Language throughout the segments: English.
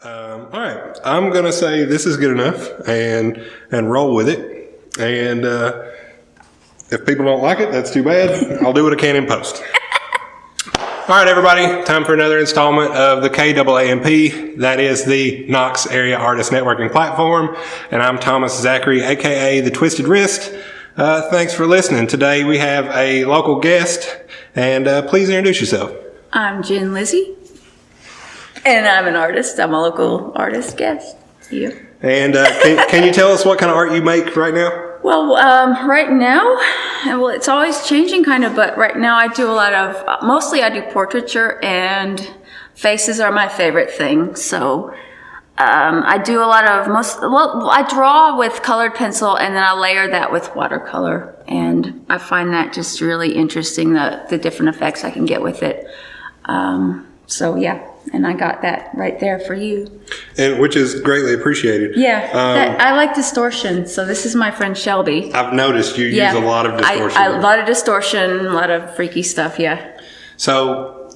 All right, I'm gonna say this is good enough, and roll with it. And if people don't like it, that's too bad. I'll do what I can in post. All right, everybody, time for another installment of the KAAMP. That is the Knox Area Artist Networking Platform, and I'm Thomas Zachary, aka the Twisted Wrist. Thanks for listening. Today we have a local guest, and please introduce yourself. I'm Gin Lizzy. And I'm an artist. I'm a local artist guest. You. And can you tell us what kind of art you make right now? Well, right now, it's always changing kind of, but right now I do a lot of, mostly I do portraiture, and faces are my favorite thing. So I do a lot of, I draw with colored pencil, and then I layer that with watercolor. And I find that just really interesting, the different effects I can get with it. So yeah. And I got that right there for you. And which is greatly appreciated. Yeah, I like distortion. So this is my friend Shelby. I've noticed you use a lot of distortion. A lot of distortion, a lot of freaky stuff, yeah. So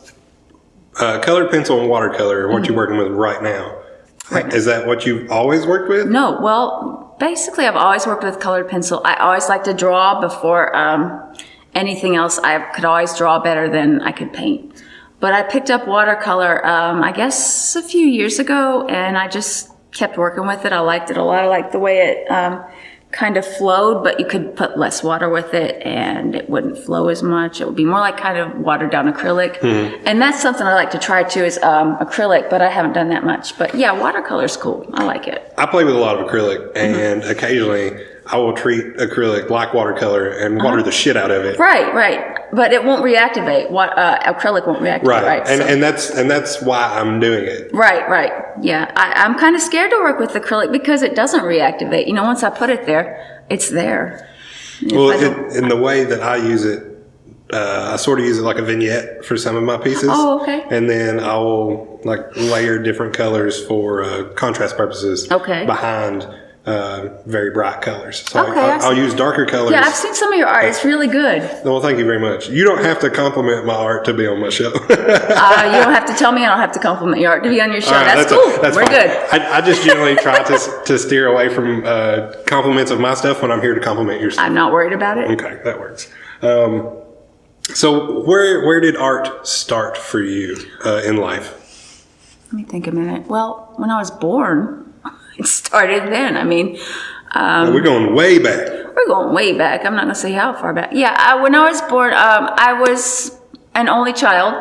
colored pencil and watercolor are what you're working with right now. Is that what you've always worked with? No, well, basically I've always worked with colored pencil. I always like to draw before anything else. I could always draw better than I could paint. But I picked up watercolor, I guess a few years ago, and I just kept working with it. I liked it a lot. I liked the way it kind of flowed, but you could put less water with it, and it wouldn't flow as much. It would be more like kind of watered down acrylic. Mm-hmm. And that's something I like to try too, is acrylic, but I haven't done that much. But yeah, watercolor's cool. I like it. I play with a lot of acrylic, and occasionally I will treat acrylic like watercolor and water the shit out of it. Right. But it won't reactivate. Acrylic won't reactivate. Right. And that's why I'm doing it. Right. Yeah. I'm kind of scared to work with acrylic because it doesn't reactivate. You know, once I put it there, it's there. Well, in the way that I use it, I sort of use it like a vignette for some of my pieces. Oh, okay. And then I will layer different colors for contrast purposes. Okay. Behind very bright colors. So okay, I'll use darker colors. Yeah, I've seen some of your art. It's really good. Well, thank you very much. You don't have to compliment my art to be on my show. You don't have to tell me I don't have to compliment your art to be on your show. Right, that's cool. We're fine. Good. I just generally try to steer away from compliments of my stuff when I'm here to compliment your stuff. I'm not worried about it. Okay, that works. So where did art start for you in life? Let me think a minute. Well, when I was born, it started then. I mean, we're going way back. We're going way back. I'm not going to say how far back. Yeah, when I was born, I was an only child,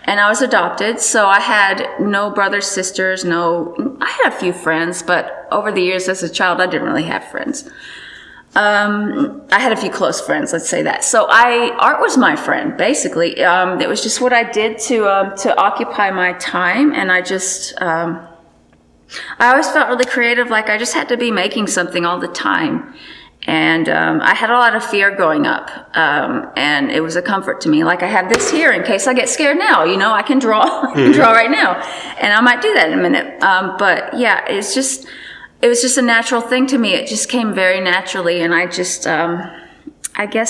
and I was adopted. So I had no brothers, sisters, I had a few friends, but over the years as a child, I didn't really have friends. I had a few close friends, let's say that. So art was my friend, basically. It was just what I did to occupy my time, and I always felt really creative, like I just had to be making something all the time. And I had a lot of fear growing up, and it was a comfort to me. Like I have this here in case I get scared now, I can draw. I can draw right now. And I might do that in a minute. But yeah, it was just a natural thing to me. It just came very naturally, and I guess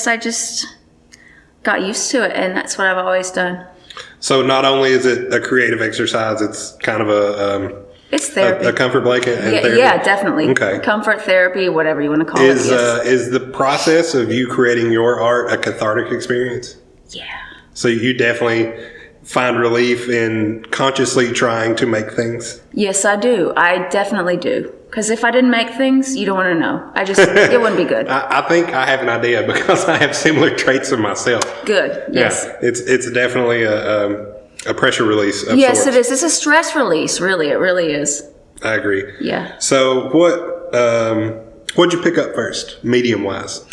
I just got used to it, and that's what I've always done. So not only is it a creative exercise, it's kind of it's therapy. A comfort blanket and therapy? Yeah, definitely. Okay. Comfort therapy, whatever you want to call it. Is the process of you creating your art a cathartic experience? Yeah. So you definitely find relief in consciously trying to make things? Yes, I do. I definitely do. Because if I didn't make things, you don't want to know. It wouldn't be good. I think I have an idea because I have similar traits in myself. Good. Yes. Yeah, it's definitely a pressure release of yes, sorts. It is. It's a stress release, really. It really is. I agree. Yeah. So what'd you pick up first, medium-wise?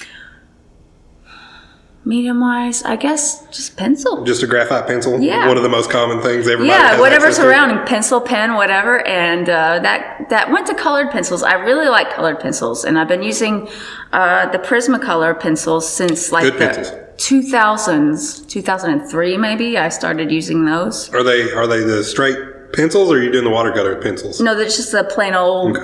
Medium-wise, I guess just pencil. Just a graphite pencil? Yeah. One of the most common things everybody has. Yeah, whatever's around, pencil, pen, whatever. And that went to colored pencils. I really like colored pencils. And I've been using the Prismacolor pencils since Good pencils. 2003 maybe. I started using those. Are they the straight pencils, or are you doing the watercolor pencils? No, there's just the plain old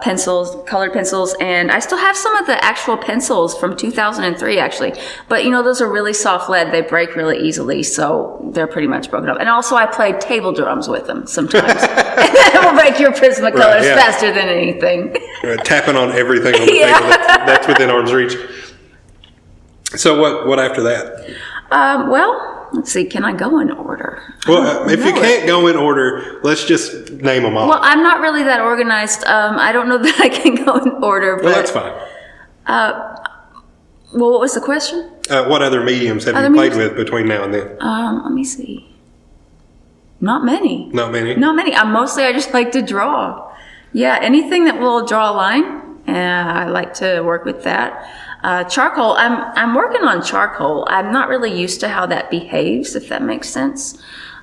pencils, colored pencils, and I still have some of the actual pencils from 2003, actually. But those are really soft lead; they break really easily, so they're pretty much broken up. And also, I played table drums with them sometimes, and that will break your Prismacolors faster than anything. Tapping on everything on the table that's within arm's reach. So what after that? Well, let's see. Can I go in order? Well, if you can't go in order, let's just name them all. Well, I'm not really that organized. I don't know that I can go in order. But, well, that's fine. Well, what was the question? What other mediums have you played with between now and then? Let me see. Not many. Not many? Not many. I just like to draw. Yeah, anything that will draw a line, I like to work with that. Charcoal, I'm working on charcoal. I'm not really used to how that behaves, if that makes sense.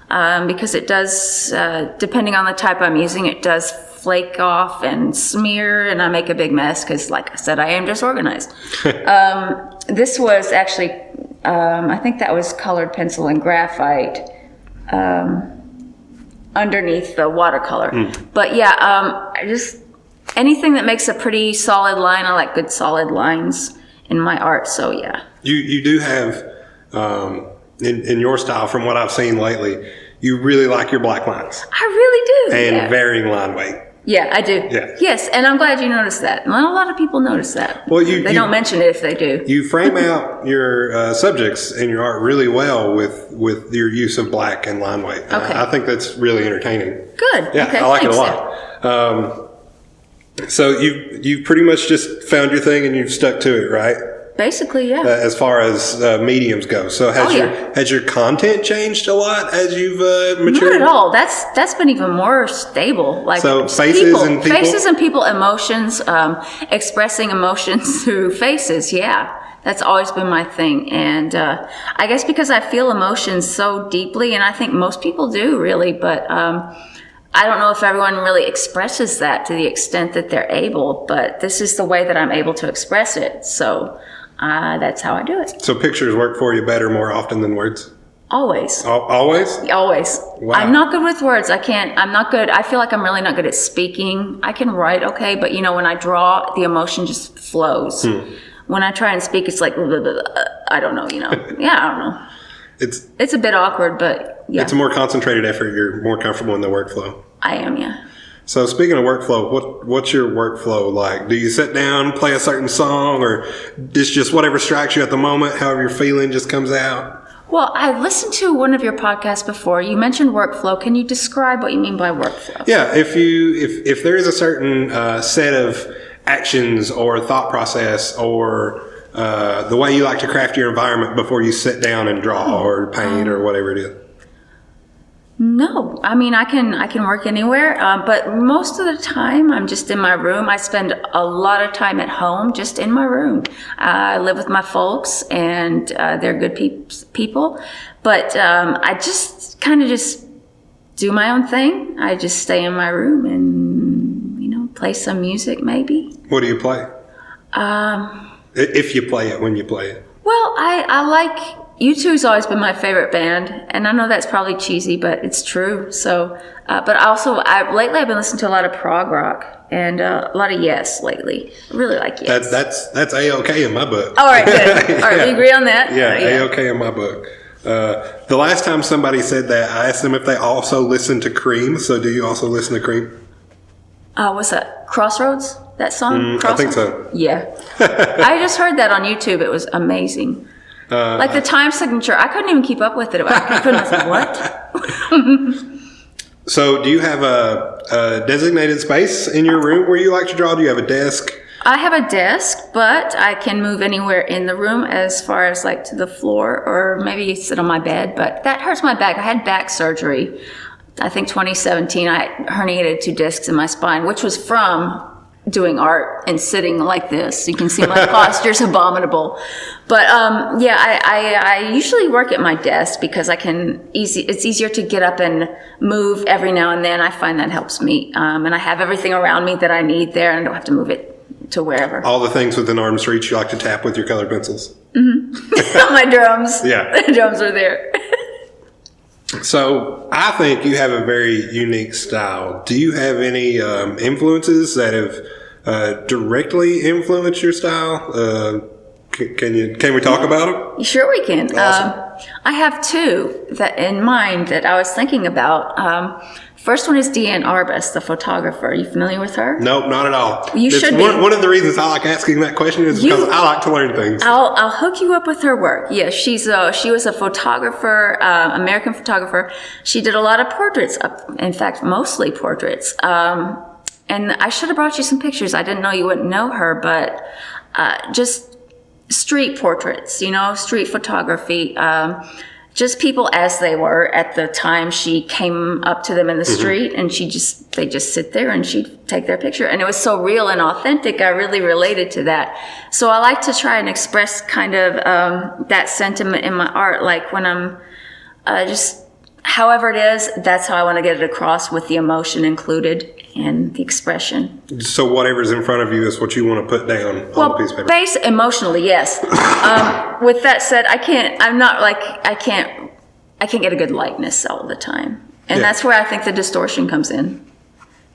Because it does, depending on the type I'm using, it does flake off and smear, and I make a big mess because, like I said, I am disorganized. This was actually, I think that was colored pencil and graphite underneath the watercolor. But yeah, I just, anything that makes a pretty solid line, I like good solid lines in my art, so yeah. You do have, in your style, from what I've seen lately, you really like your black lines. I really do. And varying line weight. Yeah, I do. Yeah. Yes, and I'm glad you noticed that. Not a lot of people notice that. Well, they don't mention it if they do. You frame out your subjects in your art really well with your use of black and line weight. Okay. I think that's really entertaining. Good. Yeah, okay, I like it a thanks, lot. So you've pretty much just found your thing and you've stuck to it, right? Basically, yeah. As far as mediums go. So has your content changed a lot as you've matured? Not at all. That's been even more stable. Like, so faces and people, emotions, expressing emotions through faces. Yeah, that's always been my thing. And I guess because I feel emotions so deeply, and I think most people do really, but I don't know if everyone really expresses that to the extent that they're able. But this is the way that I'm able to express it. So. That's how I do it. So pictures work for you better more often than words? Always. Always? Always. Wow. I'm not good with words. I'm not good. I feel like I'm really not good at speaking. I can write okay, but when I draw, the emotion just flows. When I try and speak, it's like, blah, blah, blah, I don't know, Yeah, I don't know. It's a bit awkward, but yeah. It's a more concentrated effort. You're more comfortable in the workflow. I am, yeah. So speaking of workflow, what's your workflow like? Do you sit down, play a certain song, or it's just whatever strikes you at the moment, however you're feeling just comes out? Well, I listened to one of your podcasts before. You mentioned workflow. Can you describe what you mean by workflow? Yeah, if there is a certain set of actions or thought process or the way you like to craft your environment before you sit down and draw or paint or whatever it is. No, I mean, I can work anywhere, but most of the time I'm just in my room. I spend a lot of time at home, just in my room. I live with my folks, and they're good people, but I just kind of just do my own thing. I just stay in my room and, play some music maybe. What do you play? If you play it, when you play it. Well, I like... U2's always been my favorite band, and I know that's probably cheesy, but it's true. So, but also, lately I've been listening to a lot of prog rock and a lot of Yes lately. I really like Yes. That's A-OK in my book. All right, good. All right, we agree on that. Yeah, A-OK in my book. The last time somebody said that, I asked them if they also listen to Cream. So, do you also listen to Cream? What's that? Crossroads? That song? Crossroads? I think so. Yeah, I just heard that on YouTube. It was amazing. Like the time signature, I couldn't even keep up with it. I couldn't. What? So, do you have a designated space in your room where you like to draw? Do you have a desk? I have a desk, but I can move anywhere in the room as far as like to the floor or maybe sit on my bed. But that hurts my back. I had back surgery. I think 2017. I herniated 2 discs in my spine, which was from doing art and sitting like this. You can see my posture's abominable. But I usually work at my desk because it's easier to get up and move every now and then. I find that helps me. And I have everything around me that I need there, and I don't have to move it to wherever. All the things within arm's reach you like to tap with your colored pencils. Mm-hmm. My drums. Yeah. The drums are there. So I think you have a very unique style. Do you have any influences that have directly influenced your style? Can we talk about them? Sure, we can. Awesome. I have two that in mind that I was thinking about. First one is Deanne Arbus, the photographer. Are you familiar with her? Nope, not at all. You should be. One of the reasons I like asking that question is because I like to learn things. I'll hook you up with her work. Yeah, she was a photographer, American photographer. She did a lot of portraits, in fact, mostly portraits. And I should have brought you some pictures. I didn't know you wouldn't know her, but just street portraits, street photography. Just people as they were at the time. She came up to them in the street and they just sit there and she'd take their picture. And it was so real and authentic. I really related to that. So I like to try and express kind of that sentiment in my art. Like when I'm however it is, that's how I want to get it across, with the emotion included and the expression. So whatever's in front of you is what you want to put down on the piece of paper? Emotionally, yes. With that said, I can't get a good likeness all the time. And that's where I think the distortion comes in.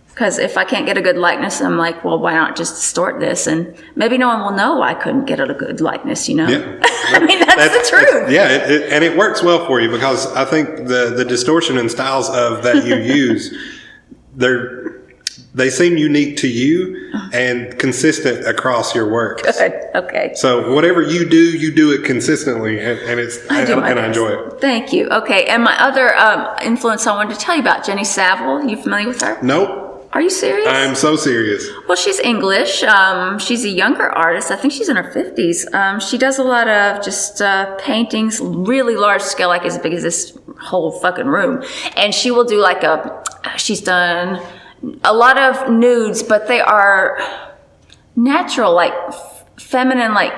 Because if I can't get a good likeness, I'm like, well, why not just distort this? And maybe no one will know I couldn't get a good likeness, Yeah. I mean, that's the truth. And it works well for you, because I think the distortion and styles that you use, they seem unique to you and consistent across your work. Good. Okay. So whatever you do it consistently, and I enjoy it. Thank you. Okay. And my other influence I wanted to tell you about, Jenny Saville. You familiar with her? Nope. Are you serious? I'm so serious. Well, she's English. She's a younger artist. I think she's in her 50s. She does a lot of just paintings, really large scale, like as big as this whole fucking room. And she will do she's done a lot of nudes, but they are natural, like feminine, like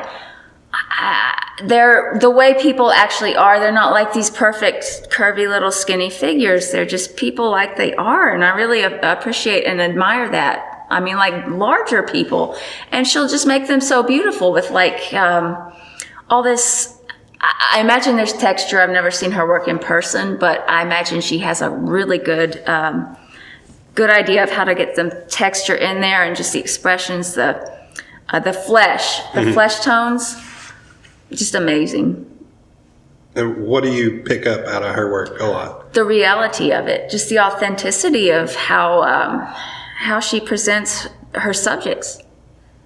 they're the way people actually are. They're not like these perfect, curvy little skinny figures. They're just people like they are. And I really appreciate and admire that. I mean, like larger people. And she'll just make them so beautiful with all this. I imagine there's texture. I've never seen her work in person, but I imagine she has a really good idea of how to get some texture in there, and just the expressions, the flesh tones, just amazing. And what do you pick up out of her work a lot? The reality of it, just the authenticity of how she presents her subjects.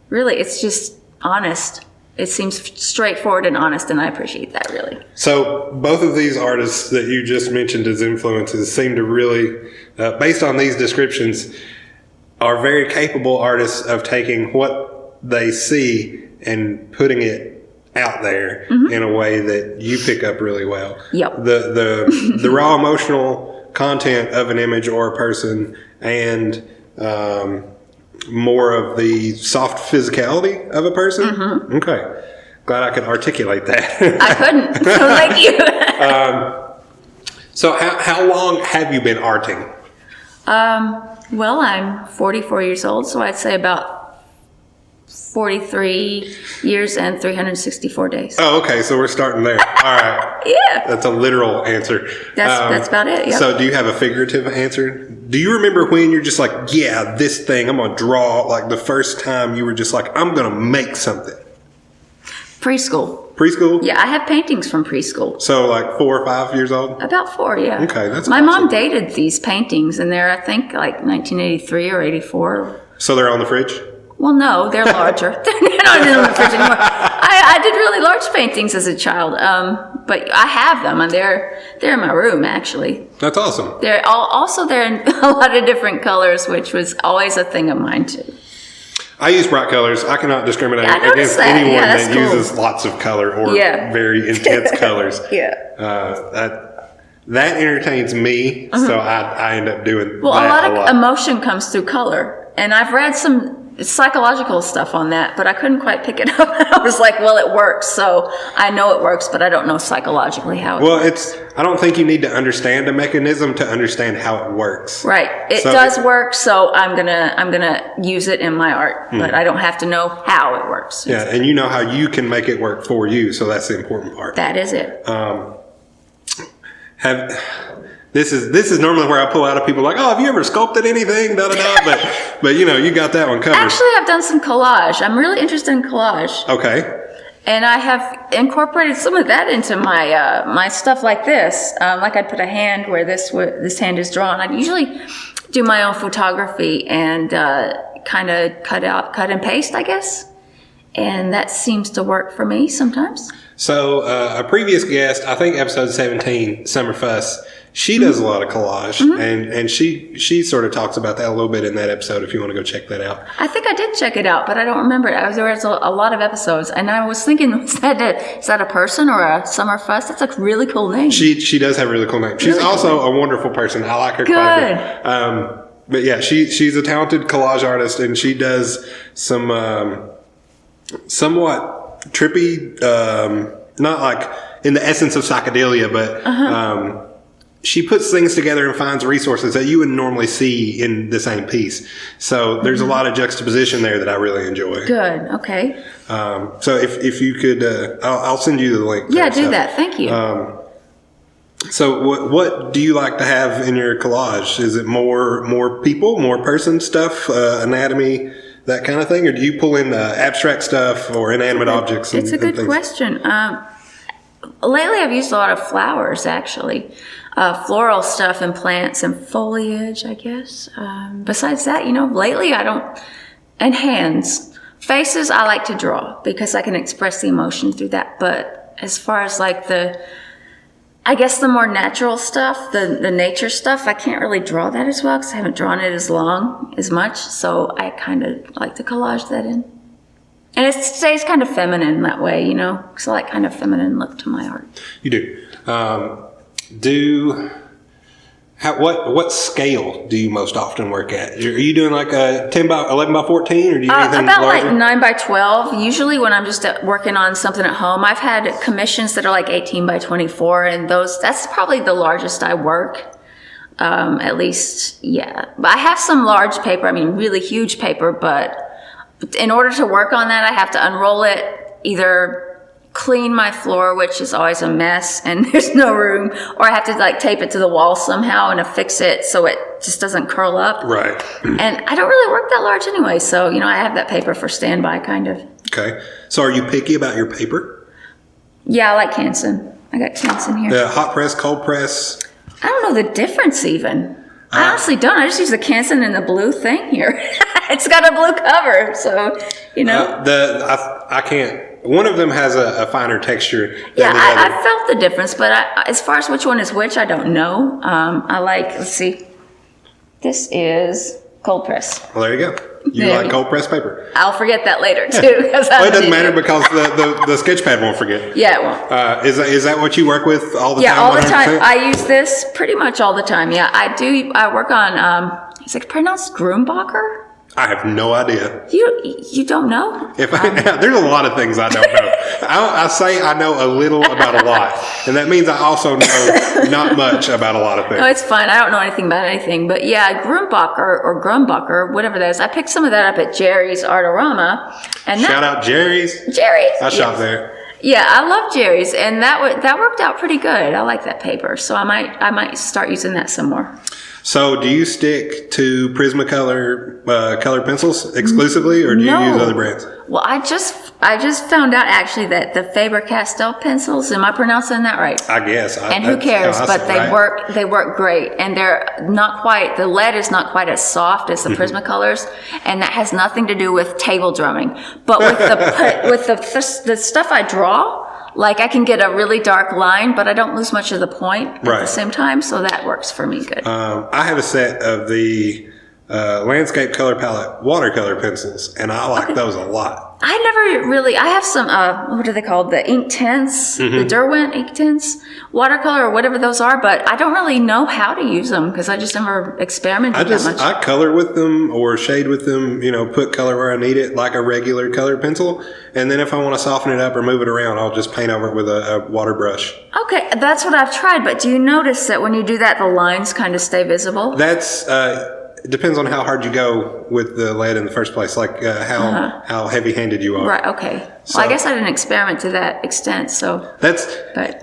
Really, it's just honest. It seems straightforward and honest, and I appreciate that, really. So both of these artists that you just mentioned as influences seem to really, based on these descriptions, are very capable artists of taking what they see and putting it out there in a way that you pick up really well. Yep. The raw emotional content of an image or a person, and more of the soft physicality of a person. Okay. Glad I could articulate that. I couldn't. Thank you. So how long have you been arting? Well, I'm 44 years old, so I'd say about 43 years and 364 days. Oh, okay. So we're starting there. All right. Yeah. That's a literal answer. That's about it. Yeah. So do you have a figurative answer? Do you remember when you're just like, yeah, this thing, I'm going to draw, like the first time you were just like, I'm going to make something? Preschool. Preschool? Yeah, I have paintings from preschool. So like 4 or 5 years old? About 4, yeah. Okay, that's My awesome. mom dated these paintings, and they're, I think, like 1983 or 84. So they're on the fridge? Well, no, they're larger. They're not in the fridge anymore. I did really large paintings as a child, but I have them, and they're in my room, actually. That's awesome. They're in a lot of different colors, which was always a thing of mine, too. I use bright colors. I cannot discriminate against that. anyone Yeah, that cool. uses lots of color or very intense colors. That entertains me, so I end up doing Well, that a lot of emotion comes through color, and I've read some psychological stuff on that, but I couldn't quite pick it up. I was like, well, it works, so I know it works, but I don't know psychologically how it works. I don't think you need to understand a mechanism to understand how it works. Right. It does work, so I'm gonna use it in my art, but I don't have to know how it works. Yeah, and you know how you can make it work for you, so that's the important part. That is it. This is normally where I pull out of people like, oh, have you ever sculpted anything? Da da da. But you got that one covered. Actually, I've done some collage. I'm really interested in collage. Okay. And I have incorporated some of that into my my stuff like this. Like I'd put a hand where this hand is drawn. I usually do my own photography and kind of cut and paste, I guess. And that seems to work for me sometimes. So a previous guest, I think episode 17, Summer Fuss, she does a lot of collage, and she sort of talks about that a little bit in that episode if you want to go check that out. I think I did check it out, but I don't remember it. There was a lot of episodes, and I was thinking, is that a person or a Summer Fuss? That's a really cool name. She does have a really cool name. She's really also cool. a wonderful person. I like her quite a bit. But yeah, she's a talented collage artist, and she does some somewhat trippy, not like in the essence of psychedelia, but she puts things together and finds resources that you would normally see in the same piece. So there's a lot of juxtaposition there that I really enjoy. Good. Okay. So if you could, I'll send you the link. Yeah, do that. Thank you. So what do you like to have in your collage? Is it more people, more person stuff, anatomy, that kind of thing? Or do you pull in abstract stuff or inanimate objects? It's a good question. Lately, I've used a lot of flowers, actually. Floral stuff and plants and foliage, I guess. Besides that, lately I don't... And hands. Faces, I like to draw because I can express the emotion through that. But as far as like the more natural stuff, the nature stuff, I can't really draw that as well because I haven't drawn it as much. So I kind of like to collage that in. And it stays kind of feminine that way, because I like kind of feminine look to my art. You do. What scale do you most often work at? Are you doing like a 10 by 11 by 14, or do you do anything about larger? like 9 by 12? Usually, when I'm just working on something at home, I've had commissions that are like 18 by 24, and that's probably the largest I work. At least, yeah. But I have some large paper. I mean, really huge paper, but in order to work on that, I have to unroll it, either clean my floor, which is always a mess and there's no room, or I have to like tape it to the wall somehow and affix it so it just doesn't curl up. Right. And I don't really work that large anyway, so I have that paper for standby kind of. Okay. So are you picky about your paper? Yeah, I like Canson. I got Canson here. The hot press, cold press? I don't know the difference even. I honestly don't. I just use the Canson and the blue thing here. It's got a blue cover, so I can't. One of them has a finer texture than yeah, the other. I felt the difference, but as far as which one is which, I don't know. I like, let's see. This is cold press. Well, there you go. You like cold press paper. I'll forget that later, too. Well, it doesn't matter because the sketch pad won't forget. Yeah, it won't. Is that what you work with all the time? Yeah, all the 100%? time. I use this pretty much all the time. Yeah, I do. I work on, is it pronounced Grumbacher? I have no idea. You don't know? There's a lot of things I don't know. I say I know a little about a lot, and that means I also know not much about a lot of things. No, it's fine. I don't know anything about anything. But yeah, Grumbacher, whatever that is. I picked some of that up at Jerry's Artorama. And Shout out Jerry's. Jerry's. I shop there. Yeah, I love Jerry's, and that worked out pretty good. I like that paper, so I might start using that some more. So, do you stick to Prismacolor colored pencils exclusively, or do you use other brands? Well, I just found out actually that the Faber-Castell pencils. Am I pronouncing that right? I guess. And who cares? But they work great, and they're not quite. The lead is not quite as soft as the Prismacolors, and that has nothing to do with table drumming. But with the stuff I draw. Like, I can get a really dark line, but I don't lose much of the point at the same time, so that works for me good. I have a set of the landscape color palette watercolor pencils, and I like those a lot. I have some, what are they called? The ink tints, the Derwent ink tints, watercolor or whatever those are, but I don't really know how to use them because I just never experimented that much. I color with them or shade with them, put color where I need it like a regular colored pencil. And then if I want to soften it up or move it around, I'll just paint over it with a water brush. Okay, that's what I've tried, but do you notice that when you do that, the lines kind of stay visible? That's, it depends on how hard you go with the lead in the first place, like how heavy-handed you are. Right. Okay. So, well, I guess I didn't experiment to that extent. So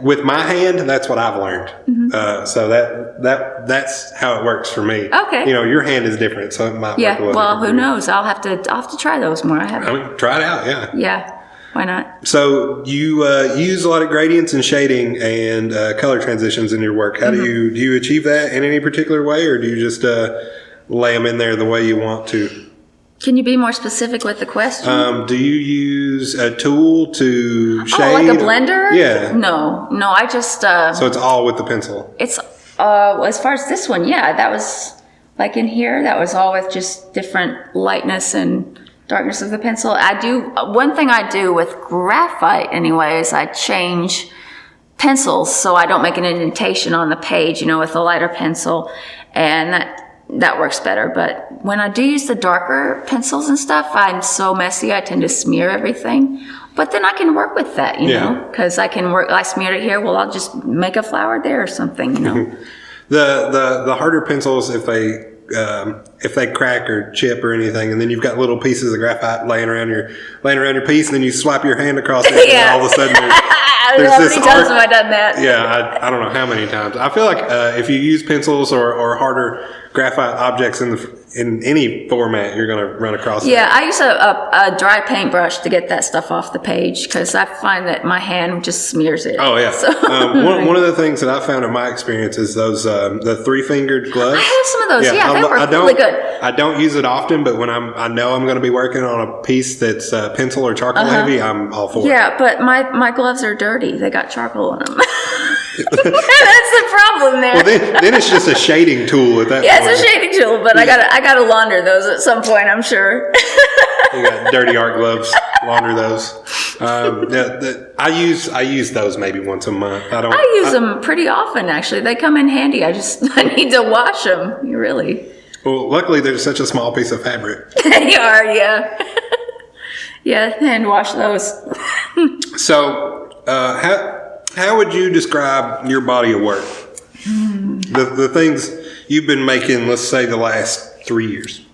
with my hand. That's what I've learned. So that's how it works for me. Okay. Your hand is different, so it might work a little well, different who knows? I'll have to try those more. I mean, try it out. Yeah. Yeah. Why not? So you use a lot of gradients and shading and color transitions in your work. How do you achieve that in any particular way, or do you just lay them in there the way you want to? Can you be more specific with the question? Do you use a tool to shade? Oh, like a blender? Yeah. No, I just... so it's all with the pencil? It's, as far as this one, yeah, that was, like in here, that was all with just different lightness and darkness of the pencil. One thing I do with graphite anyway is I change pencils so I don't make an indentation on the page, with a lighter pencil, and that works better. But when I do use the darker pencils and stuff, I'm so messy, I tend to smear everything. But then I can work with that, because I smeared it here, well, I'll just make a flower there or something, The harder pencils, if they crack or chip or anything, and then you've got little pieces of graphite laying around your piece, and then you swipe your hand across it, and all of a sudden there's this how many times have I done that? Yeah, I don't know how many times. I feel like if you use pencils or harder graphite objects in any format, you're going to run across Yeah, I use a dry paintbrush to get that stuff off the page because I find that my hand just smears it. Oh, yeah. So. One of the things that I found in my experience is those the 3-fingered gloves. I have some of those. Yeah, they work really good. I don't use it often, but when I know I'm going to be working on a piece that's pencil or charcoal heavy, I'm all for it. Yeah, but my gloves are dirty. They got charcoal on them. That's the problem there. Well, then it's just a shading tool at that point. Yeah, it's a shading tool, but I gotta launder those at some point, I'm sure. You got dirty art gloves, launder those. I use those maybe once a month. I use them pretty often, actually. They come in handy. I need to wash them. Really. Well, luckily they're such a small piece of fabric. They are, yeah. Yeah, hand wash those. So, how would you describe your body of work? The things you've been making, let's say, the last 3 years.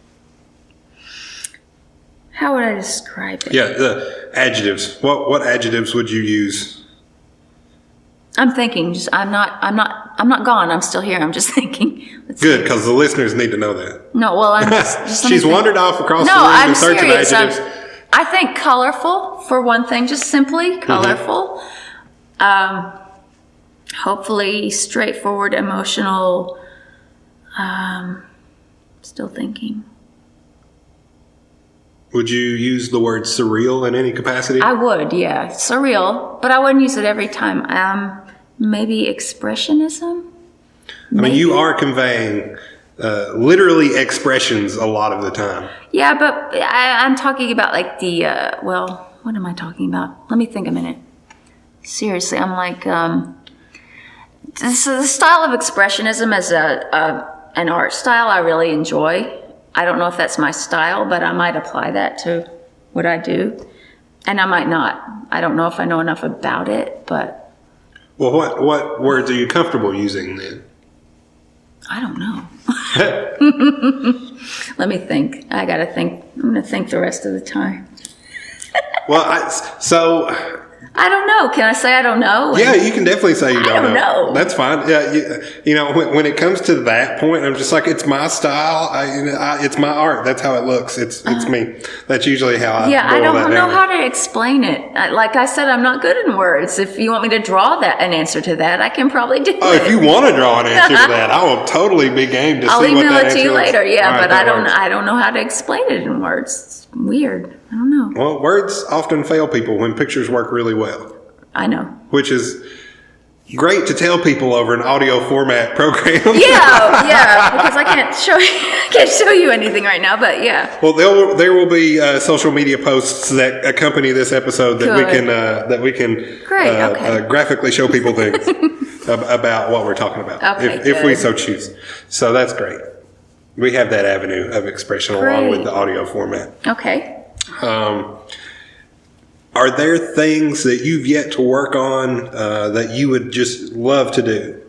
How would I describe it? Yeah, the adjectives. What adjectives would you use? I'm thinking. I'm not gone. I'm still here. I'm just thinking. Good, because the listeners need to know that. No, well, I'm just She's wandered off across the room in search of adjectives. I think colorful, for one thing, just simply colorful. Hopefully straightforward, emotional. Still thinking. Would you use the word surreal in any capacity? I would, yeah. Surreal, but I wouldn't use it every time. Maybe expressionism? I mean, you are conveying literally expressions a lot of the time. Yeah, but I'm talking about like the, what am I talking about? Let me think a minute. Seriously, I'm like, the style of expressionism as an art style I really enjoy. I don't know if that's my style, but I might apply that to what I do. And I might not. I don't know if I know enough about it, but... Well, what words are you comfortable using then? I don't know. Let me think. I gotta think. I'm gonna think the rest of the time. Well, I don't know. Can I say I don't know? Yeah, you can definitely say you don't know. That's fine. Yeah, when it comes to that point, I'm just like, it's my style. It's my art. That's how it looks. It's me. That's usually how I. Yeah, I don't know how to explain it. Like I said, I'm not good in words. If you want me to draw an answer to that, I can probably do it. Oh, if you want to draw an answer to that, I will totally be game to I'll see what that email it answer to you is. later. Yeah, Right, but I don't know how to explain it in words. It's weird. I don't know. Well, words often fail people when pictures work really well. I know. Which is great to tell people over an audio format program. Yeah, because I can't show you anything right now, but yeah. Well, there will be social media posts that accompany this episode that we can graphically show people things about what we're talking about, if we so choose. So that's great. We have that avenue of expression along with the audio format. Okay. Are there things that you've yet to work on that you would just love to do?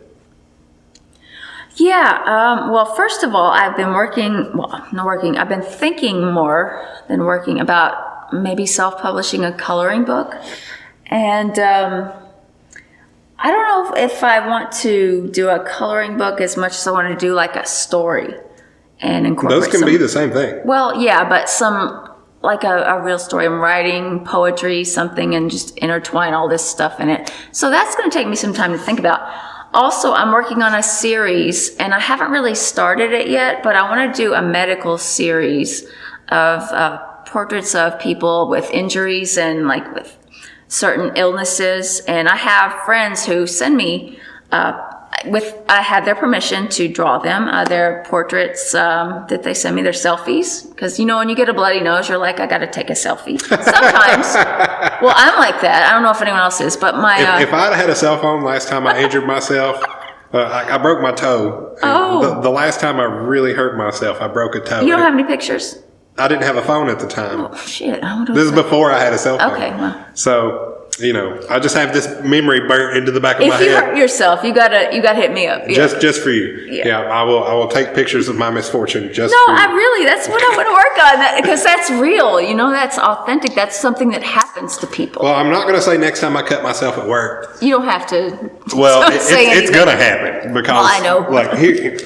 Yeah. Well, first of all, I've been I've been thinking more than working about maybe self-publishing a coloring book. And I don't know if I want to do a coloring book as much as I want to do like a story and incorporate Those can be the same thing. Well, yeah, but like a real story. I'm writing poetry, something, and just intertwine all this stuff in it. So that's going to take me some time to think about. Also, I'm working on a series, and I haven't really started it yet, but I want to do a medical series of portraits of people with injuries and like with certain illnesses. And I have friends who send me I had their permission to draw them, their portraits that they send me, their selfies. Because, when you get a bloody nose, you're like, I got to take a selfie. Sometimes. Well, I'm like that. I don't know if anyone else is, but my... If I'd had a cell phone last time I injured myself, I broke my toe. Oh. The last time I really hurt myself, I broke a toe. You don't have any pictures? I didn't have a phone at the time. Oh, shit. I This is before I had a cell phone. Okay, well. So... I just have this memory burnt into the back of my head. If you hurt yourself, you gotta hit me up. Yeah. Just for you. Yeah. I will take pictures of my misfortune just No, for you. that's what I want to work on, because that's real. That's authentic. That's something that happens to people. Well, I'm not going to say next time I cut myself at work. You don't have to. Well, it's going to happen because Well, I know. Like here,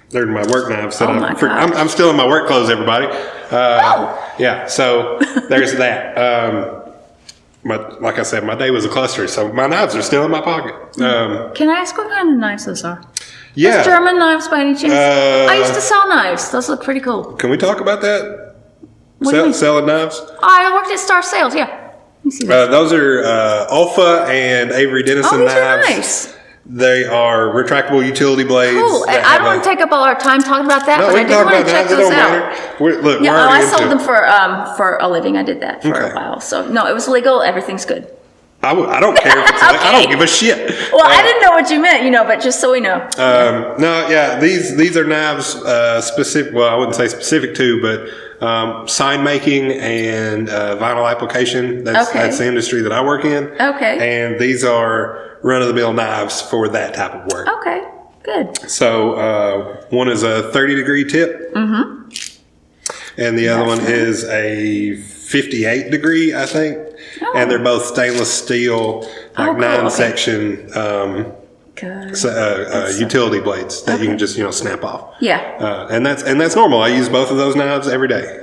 there's my work knives that I'm still in my work clothes, everybody. Yeah, so there's that. Like I said, my day was a cluster, so my knives are still in my pocket. Can I ask what kind of knives those are? Yeah. Those German knives by any chance? I used to sell knives. Those look pretty cool. Can we talk about that? What do you mean? Selling knives? I worked at Star Sales, yeah. Let me see this. Those are Alpha and Avery Dennison these are knives. nice. They are retractable utility blades. Cool. I don't want to take up all our time talking about that, but I did want to check those out. I sold them for a living. I did that for a while. So, no, it was legal. Everything's good. I don't care if it's legal. I don't give a shit. Well, I didn't know what you meant, but just so we know. These are knives specific. Well, I wouldn't say specific to, but sign making and vinyl application. That's the industry that I work in. Okay. And these are run-of-the-mill knives for that type of work. Okay, good. So one is a 30-degree tip. Mm-hmm. And the other one is a 58 degree, I think. Oh. And they're both stainless steel, like 9-section utility blades that you can just snap off. Yeah. And that's normal. I use both of those knives every day,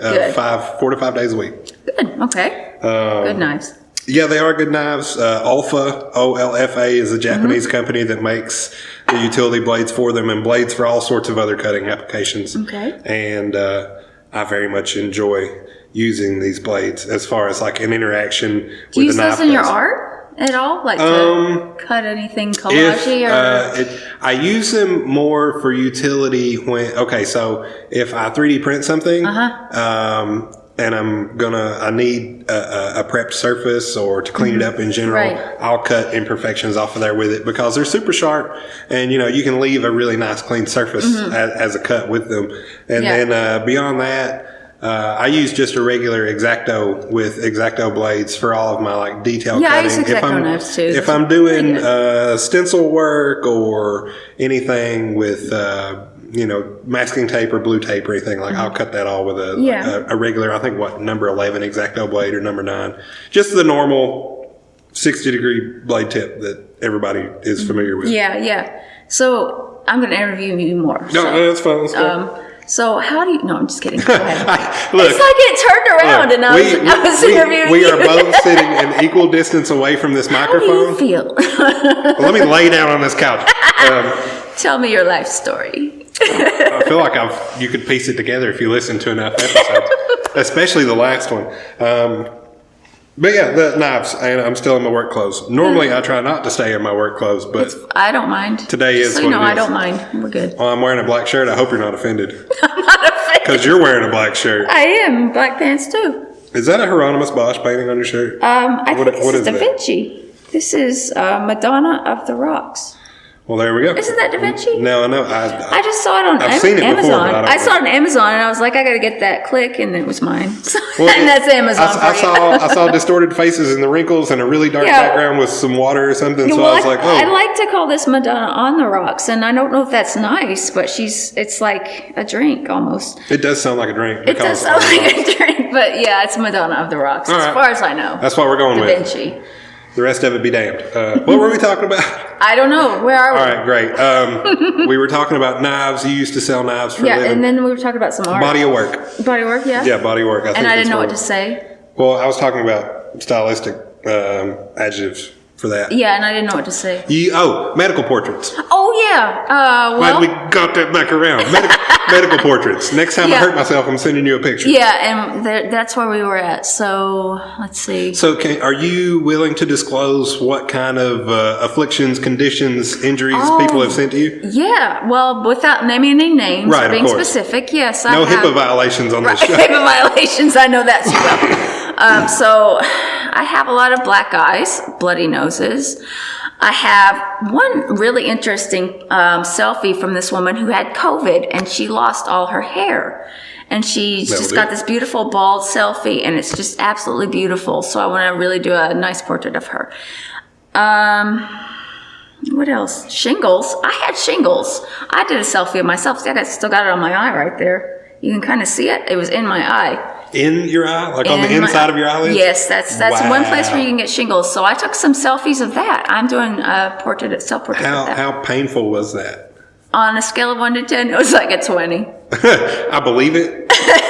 4 to 5 days a week. Good. Okay. Good knives. Yeah, they are good knives. Alpha, OLFA, is a Japanese company that makes the utility blades for them and blades for all sorts of other cutting applications. Okay. And I very much enjoy using these blades as far as like an interaction with the knife. Do you use those in your art at all? Like to cut anything collagey? I use them more for utility so if I 3D print something, and I need a prepped surface or to clean it up in general, I'll cut imperfections off of there with it because they're super sharp and, you can leave a really nice clean surface as a cut with them. And then beyond that, I use just a regular X-Acto with X-Acto blades for all of my like detail cutting. I use X-Acto knives too. If I'm doing stencil work or anything with masking tape or blue tape or anything, like I'll cut that all with a regular, I think number 11 X-Acto blade or number 9. Just the normal 60-degree blade tip that everybody is familiar with. Yeah. So I'm going to interview you more. No, that's fine. Let's go. So how do you... No, I'm just kidding. Go ahead. Look, it's like it turned around and I was interviewing we you. are both sitting an equal distance away from this microphone. How do you feel? Well, let me lay down on this couch. Tell me your life story. I feel like you could piece it together if you listen to enough episodes, especially the last one. But yeah, the knives, and I'm still in my work clothes. Normally, I try not to stay in my work clothes, but I don't mind. Today is so what it is. I don't mind. We're good. Well, I'm wearing a black shirt. I hope you're not offended. I'm not offended. Because you're wearing a black shirt. I am. Black pants, too. Is that a Hieronymus Bosch painting on your shirt? I think this is Da Vinci. This is Madonna of the Rocks. Well, there we go. Isn't that Da Vinci? No, I know. I just saw it on I've seen it Amazon. before, but I don't I saw it know. on Amazon, and I was like, I got to get that click, and it was mine. So, Well, and that's Amazon for you. I saw distorted faces and the wrinkles and a really dark Yeah. background with some water or something. So Well, I was like, I oh, like to call this Madonna on the rocks, and I don't know if that's nice, but it's like a drink almost. it does sound like a drink. It does sound like a drink, but yeah, it's Madonna of the rocks, All as right. far as I know. That's what we're going Da with. Vinci. The rest of it be damned. What were we talking about? I don't know. Where are we? All right, great. We were talking about knives. You used to sell knives for a Yeah, living. and then we were talking about some art. Body of work. Body work, yeah? Yeah, body work. I think And I that's didn't know what what to say. Well, I was talking about stylistic adjectives for that. Yeah, and I didn't know what to say. Medical portraits. Oh, yeah. Glad Well, we got that back around. Medical portraits. Next time I Yeah. hurt myself, I'm sending you a picture. yeah, and that's where we were at. So, let's see. So, are you willing to disclose what kind of afflictions, conditions, injuries people have sent to you? Yeah, well, without naming any names Right, or of being course. specific, yes. No I have. HIPAA violations on this show. HIPAA violations, I know that too well. So I have a lot of black eyes, bloody noses. I have one really interesting selfie from this woman who had COVID and she lost all her hair. And she's That'll just do. got this beautiful bald selfie and it's just absolutely beautiful. So I want to really do a nice portrait of her. What else? Shingles. I had shingles. I did a selfie of myself. See, still got it on my eye right there. You can kind of see it. It was in my eye. In your eye? Like on the In my- inside of your eyelids? Yes, that's one place where Wow. you can get shingles. So I took some selfies of that. I'm doing a self-portrait of that. How painful was that? On a scale of 1 to 10, it was like a 20. I believe it.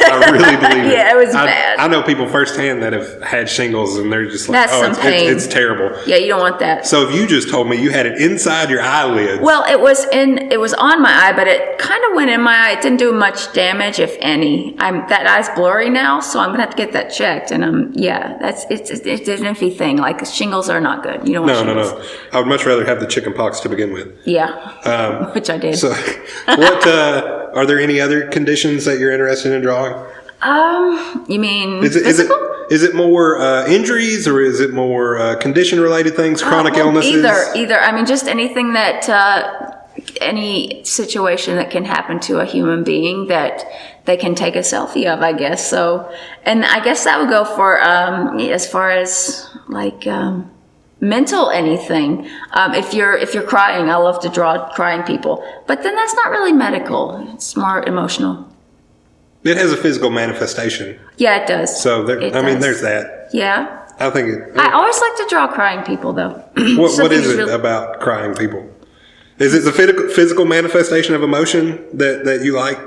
I really believe it. Yeah, it was bad. I know people firsthand that have had shingles and they're just like, That's some it's pain. it's terrible. Yeah, you don't want that. So if you just told me you had it inside your eyelids, Well, it was on my eye, but it kind of went in my eye. It didn't do much damage, if any. That eye's blurry now, so I'm gonna have to get that checked. And it's an iffy thing. Like shingles are not good. You don't want no. shingles. I would much rather have the chicken pox to begin with. Yeah, which I did. So, what are there any other conditions that you're interested in drawing? You mean Is physical? it more injuries or is it more condition related things, chronic Well, illnesses? Either. I mean, just anything that, any situation that can happen to a human being that they can take a selfie of, I guess. So, and I guess that would go for, as far as like, mental anything. If you're crying, I love to draw crying people, but then that's not really medical. It's more emotional. It has a physical manifestation. Yeah, it does. So It does. there's that. Yeah. I think I always like to draw crying people, though. what Something is it really- about crying people? Is it the physical manifestation of emotion that you like?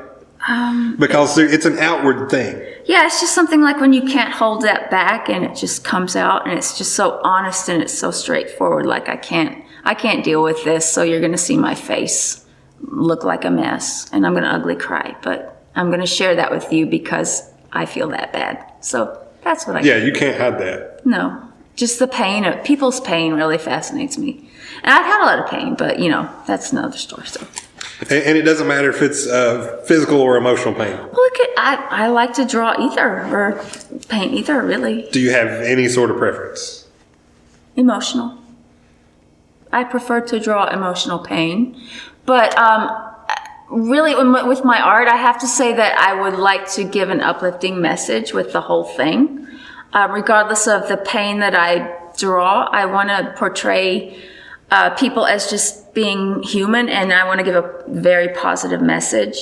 Because it's an outward thing. Yeah, it's just something like when you can't hold that back and it just comes out and it's just so honest and it's so straightforward. Like I can't deal with this, so you're going to see my face look like a mess and I'm going to ugly cry. But I'm going to share that with you because I feel that bad. So that's what I Yeah, you can't hide that. No, just the pain of people's pain really fascinates me. And I've had a lot of pain, but that's another story. So. And it doesn't matter if it's physical or emotional pain. Well, I like to draw either or paint either, really. Do you have any sort of preference? Emotional. I prefer to draw emotional pain. But really, with my art, I have to say that I would like to give an uplifting message with the whole thing. Regardless of the pain that I draw, I want to portray people as just being human, and I want to give a very positive message.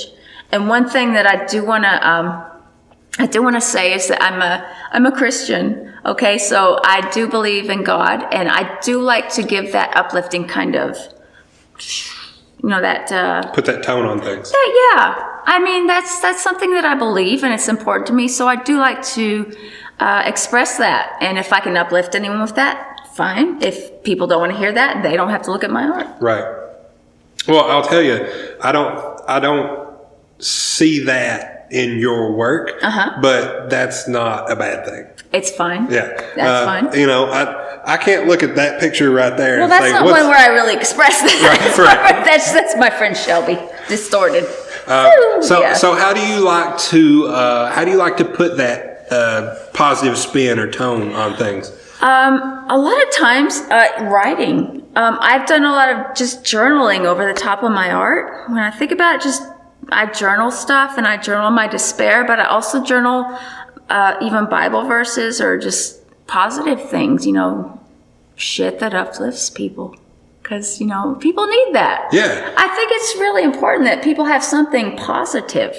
And one thing that I do want to say is that I'm a Christian. Okay, so I do believe in God, and I do like to give that uplifting kind of, that. Put that tone on things. Yeah, I mean that's something that I believe, and it's important to me. So I do like to express that, and if I can uplift anyone with that, fine. If people don't want to hear that, they don't have to look at my art. Right. Well, I'll tell you, I don't see that in your work, but that's not a bad thing. It's fine. Yeah, That's fine. I can't look at that picture right there. Well, and that's say, not what's, one where I really express that. Right. That's my friend Shelby, distorted. So how do you like to put that positive spin or tone on things? A lot of times, writing. I've done a lot of just journaling over the top of my art. When I think about it, I journal stuff and I journal my despair, but I also journal even Bible verses or just positive things, shit that uplifts people. Because, people need that. Yeah. I think it's really important that people have something positive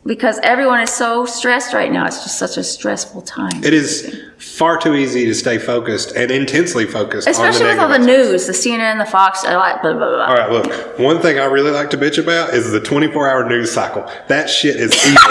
because everyone is so stressed right now. It's just such a stressful time. It is far too easy to stay focused and intensely focused Especially on the with all the negative news, the CNN, the Fox, blah, blah, blah. All right, look. One thing I really like to bitch about is the 24-hour news cycle. That shit is evil.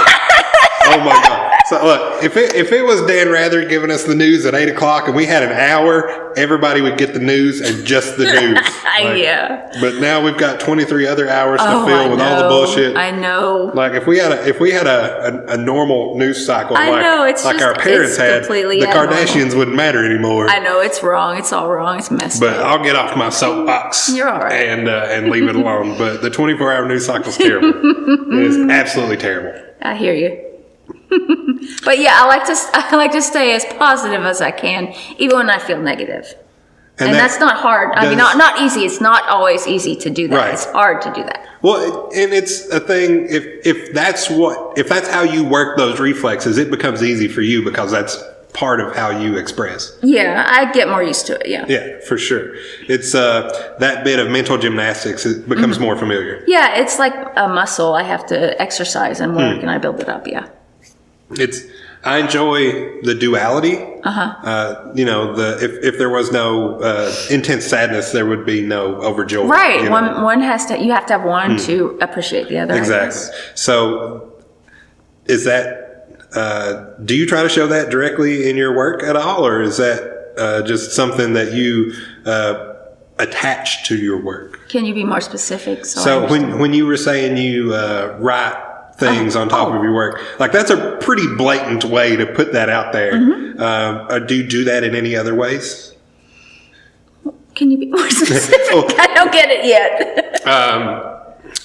Oh my God. So look, if it was Dan Rather giving us the news at 8 o'clock and we had an hour, everybody would get the news and just the news. Yeah. But now we've got 23 other hours to fill with all the bullshit. I know. Like if we had a normal news cycle it's like just, our parents had, the Kardashians wouldn't matter anymore. I know it's wrong. It's all wrong. It's messed up. But I'll get off my soapbox. You're all right. And leave it alone. But the 24-hour news cycle is terrible. It is absolutely terrible. I hear you. But yeah, I like to stay as positive as I can, even when I feel negative. And that's not hard. I mean, not easy. It's not always easy to do that. Right. It's hard to do that. Well, and it's a thing. If that's how you work those reflexes, it becomes easy for you because that's part of how you express. Yeah, I get more used to it. Yeah. Yeah, for sure. It's that bit of mental gymnastics. It becomes more familiar. Yeah, it's like a muscle. I have to exercise and work, and I build it up. Yeah. I enjoy the duality. If there was no intense sadness, there would be no overjoy. Right. One has to. You have to have one to appreciate the other. Exactly. So, is that? Do you try to show that directly in your work at all, or is that just something that you attach to your work? Can you be more specific? So when you were saying you write things on top of your work, like that's a pretty blatant way to put that out there. Do you do that in any other ways? Can you be more specific? I don't get it yet.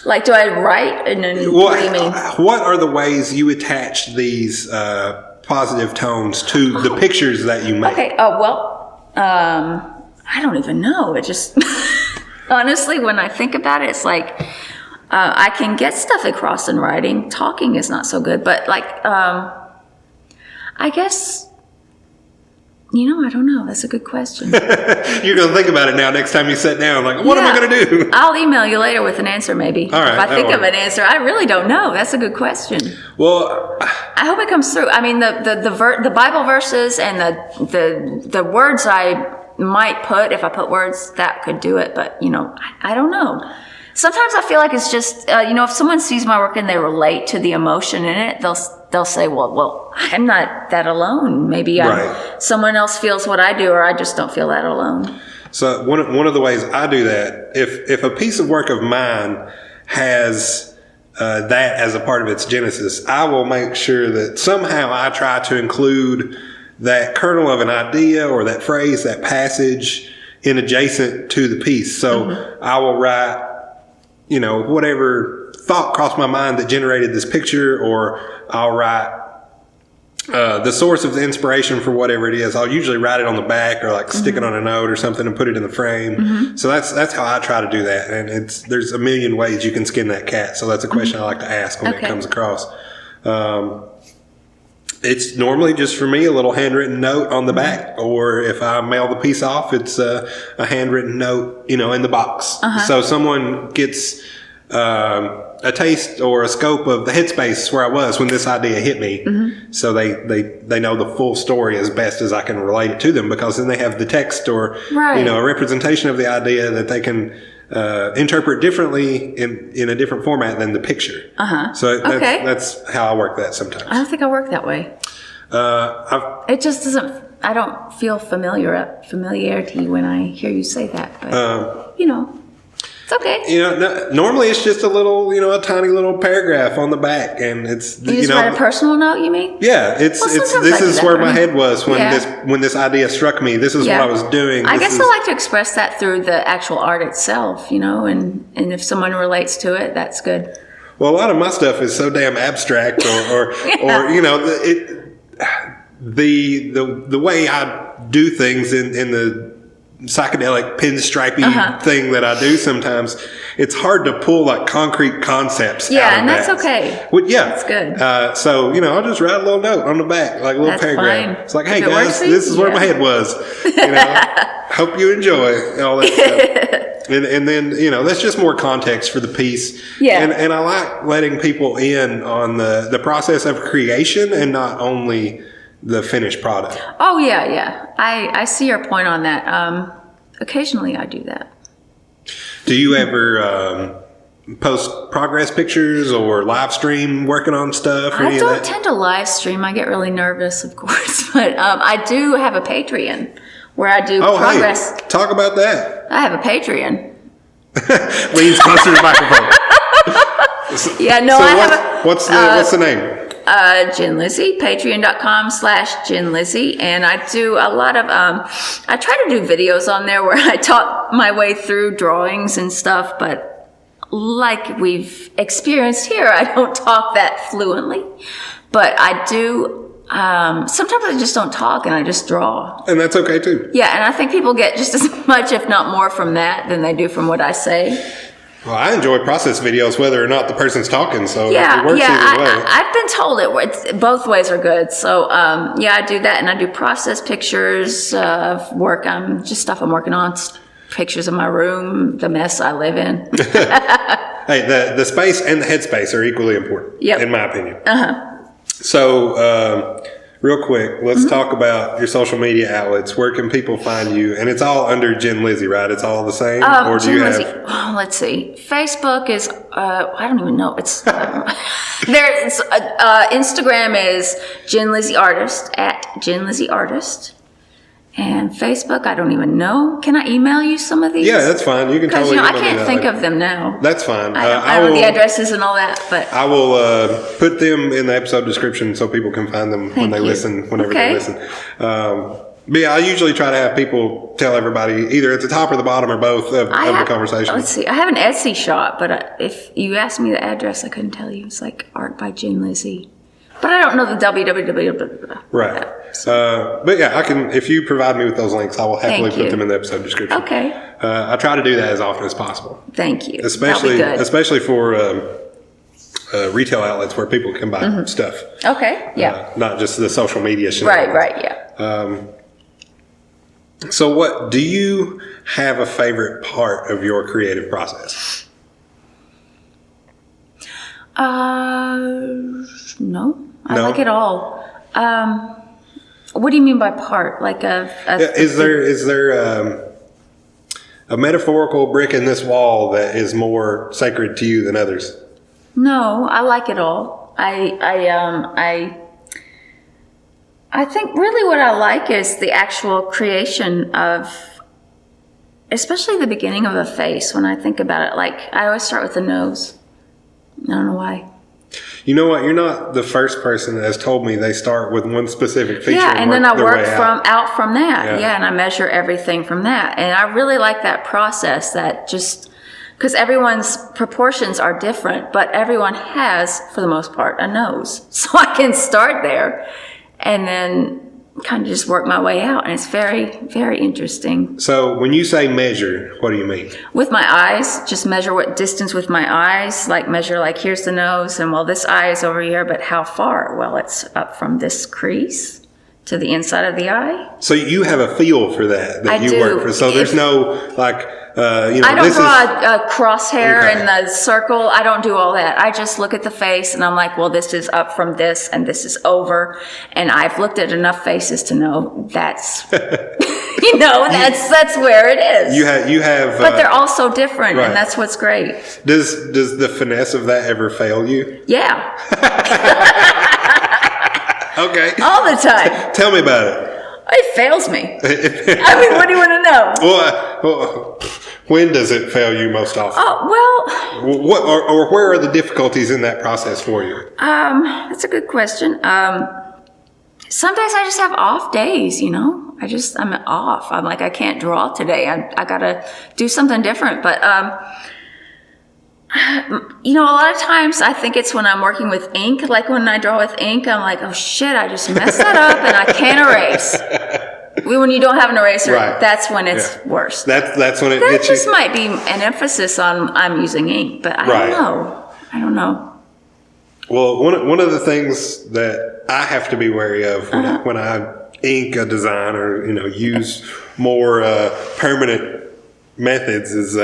Like, do I write? What do you mean? What are the ways you attach these positive tones to the pictures that you make? Okay. Oh, well, I don't even know. It just, honestly, when I think about it, it's like, I can get stuff across in writing. Talking is not so good, but I guess, I don't know. That's a good question. You're going to think about it now next time you sit down. Like, what am I going to do? I'll email you later with an answer, maybe. All right. If I think of an answer. I really don't know. That's a good question. Well, I hope it comes through. I mean, the Bible verses and the words I might put, if I put words, that could do it. But, I don't know. Sometimes I feel like it's just, if someone sees my work and they relate to the emotion in it, they'll say, well, I'm not that alone. Maybe someone else feels what I do, or I just don't feel that alone. So one of the ways I do that, if a piece of work of mine has that as a part of its genesis, I will make sure that somehow I try to include that kernel of an idea or that phrase, that passage in adjacent to the piece. So I will write, whatever thought crossed my mind that generated this picture, or I'll write the source of the inspiration for whatever it is. I'll usually write it on the back or stick it on a note or something and put it in the frame. So that's how I try to do that. And there's a million ways you can skin that cat. So that's a question I like to ask when it comes across. It's normally just for me a little handwritten note on the back, or if I mail the piece off, it's a handwritten note, in the box. So someone gets a taste or a scope of the headspace where I was when this idea hit me. So they know the full story as best as I can relate it to them, because then they have the text or a representation of the idea that they can interpret differently in a different format than the picture. So that's how I work that sometimes. I don't think I work that way. It just doesn't. I don't feel familiarity when I hear you say that. But it's okay. Normally it's just a little, a tiny little paragraph on the back, and it's you just write a personal note. You mean? Yeah, this is where my head was when this idea struck me. This is what I was doing. I guess I like to express that through the actual art itself, and if someone relates to it, that's good. Well, a lot of my stuff is so damn abstract, or the way I do things in psychedelic pinstripey thing that I do sometimes, it's hard to pull like concrete concepts out of and that. that's okay. Well, yeah. That's good. So, I'll just write a little note on the back, like a little That's paragraph. fine. It's like, hey If it guys, works for you, this is where my head was. Hope you enjoy all that stuff. And then, that's just more context for the piece. Yeah. And I like letting people in on the process of creation and not only the finished product. Oh, yeah. I see your point on that. Occasionally I do that. Do you ever post progress pictures or live stream working on stuff or any I of don't that? tend to live stream. I get really nervous, of course. But I do have a Patreon where I do progress. Hey, talk about that. I have a Patreon. Leans closer to the microphone. Yeah, no, I have a... What's the name? Gin Lizzy, patreon.com/Gin Lizzy. And I do a lot of, I try to do videos on there where I talk my way through drawings and stuff, but like we've experienced here, I don't talk that fluently. But I do, sometimes I just don't talk and I just draw. And that's okay too. Yeah, and I think people get just as much, if not more, from that than they do from what I say. Well, I enjoy process videos whether or not the person's talking, so Yeah, it works either way. I've been told it's both ways are good. So, I do that, and I do process pictures of work. Just stuff I'm working on, pictures of my room, the mess I live in. Hey, the space and the headspace are equally important, in my opinion. So, real quick, let's talk about your social media outlets. Where can people find you? And it's all under Gin Lizzy, right? It's all the same? Or do you have... let's see. Facebook is, I don't even know. It's, Instagram is Gin Lizzy Artist, at Gin Lizzy Artist. And Facebook, I don't even know. Can I email you some of these? Yeah, that's fine. You can Because, totally I email me can't that think later. of them now. That's fine. I don't know the addresses and all that, but... I will put them in the episode description so people can find them when they listen, whenever they listen. But yeah, I usually try to have people tell everybody either at the top or the bottom or both of the conversation. Let's see. I have an Etsy shop, but if you asked me the address, I couldn't tell you. It's like Art by Gin Lizzy. But I don't know the www. Right. But yeah, I can. If you provide me with those links, I will happily put them in the episode description. Okay. I try to do that as often as possible. Thank you. Especially for retail outlets where people can buy stuff. Okay. Yeah. Not just the social media shit. Right. Yeah. So, what do you have a favorite part of your creative process? No. I like it all. What do you mean by part? Like is there a metaphorical brick in this wall that is more sacred to you than others? No, I like it all. I think really what I like is the actual creation of, especially the beginning of a face. When I think about it, like I always start with the nose. I don't know why. You know what? You're not the first person that has told me they start with one specific feature. Yeah, and then I work out from that. Yeah, and I measure everything from that. And I really like that process. That just because everyone's proportions are different, but everyone has, for the most part, a nose. So I can start there, and then kind of just work my way out, and it's very, very interesting. So when you say measure, what do you mean? With my eyes, just measure what distance with my eyes, like measure like here's the nose, and well, this eye is over here, but how far? Well, it's up from this crease to the inside of the eye. So you have a feel for that you do. work for. So there's no like, I don't draw a crosshair in the circle. I don't do all that. I just look at the face and I'm like, well, this is up from this and this is over. And I've looked at enough faces to know that's, that's where it is. You have, but they're all so different, right. And that's what's great. Does the finesse of that ever fail you? Yeah. Okay. All the time. Tell me about it. It fails me. I mean, what do you want to know? Well, when does it fail you most often? Oh, well. What or where are the difficulties in that process for you? That's a good question. Some days I just have off days, I'm off. I'm like, I can't draw today. I got to do something different. But, a lot of times I think it's when I'm working with ink. Like when I draw with ink, I'm like, oh shit, I just messed that up and I can't erase. when you don't have an eraser, Right. that's when it's worse. That's when it That hits you. just might be an emphasis on I'm using ink, but I Right. don't know. Well, one of the things that I have to be wary of when I ink a design or use more permanent methods is